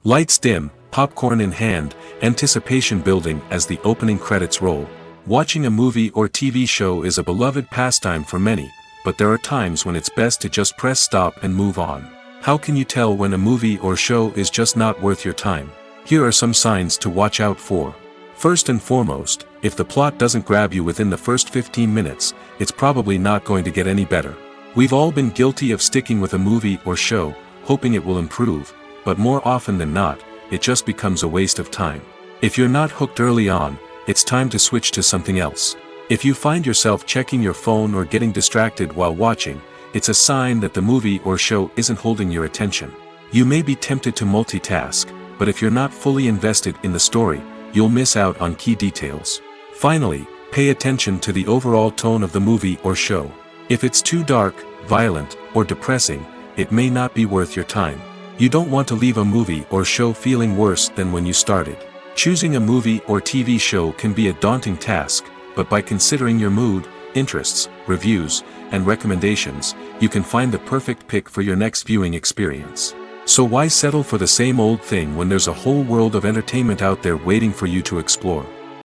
Lights dim, popcorn in hand, anticipation building as the opening credits roll. Watching a movie or TV show is a beloved pastime for many, but there are times when it's best to just press stop and move on. How can you tell when a movie or show is just not worth your time? Here are some signs to watch out for. First and foremost, if the plot doesn't grab you within the first 15 minutes, it's probably not going to get any better. We've all been guilty of sticking with a movie or show, hoping it will improve, but more often than not, it just becomes a waste of time. If you're not hooked early on, it's time to switch to something else. If you find yourself checking your phone or getting distracted while watching, it's a sign that the movie or show isn't holding your attention. You may be tempted to multitask, but if you're not fully invested in the story, you'll miss out on key details. Finally, pay attention to the overall tone of the movie or show. If it's too dark, violent, or depressing, it may not be worth your time. You don't want to leave a movie or show feeling worse than when you started. Choosing a movie or TV show can be a daunting task, but by considering your mood, interests, reviews, and recommendations, you can find the perfect pick for your next viewing experience. So why settle for the same old thing when there's a whole world of entertainment out there waiting for you to explore?